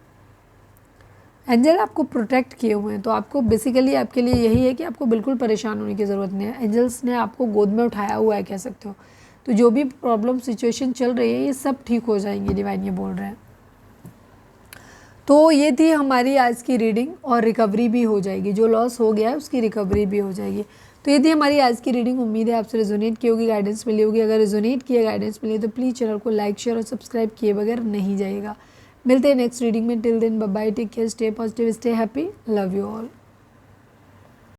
एंजल आपको प्रोटेक्ट किए हुए हैं, तो आपको बेसिकली आपके लिए यही है कि आपको बिल्कुल परेशान होने की ज़रूरत नहीं है। एंजल्स ने आपको गोद में उठाया हुआ है, कह सकते हो। तो जो भी प्रॉब्लम सिचुएशन चल रही है ये सब ठीक हो जाएंगे, डिवाइन ये बोल रहे हैं। तो ये थी हमारी आज की रीडिंग, और रिकवरी भी हो जाएगी, जो लॉस हो गया है उसकी रिकवरी भी हो जाएगी। तो ये थी हमारी आज की रीडिंग। उम्मीद है आपसे रेजोनेट की होगी, गाइडेंस मिली होगी। अगर रेजोनेट किया, गाइडेंस मिली तो प्लीज़ चैनल को लाइक, शेयर और सब्सक्राइब किए बगैर नहीं जाइएगा। मिलते हैं नेक्स्ट रीडिंग में। Till then bye bye, take care, stay positive, stay happy, love you all.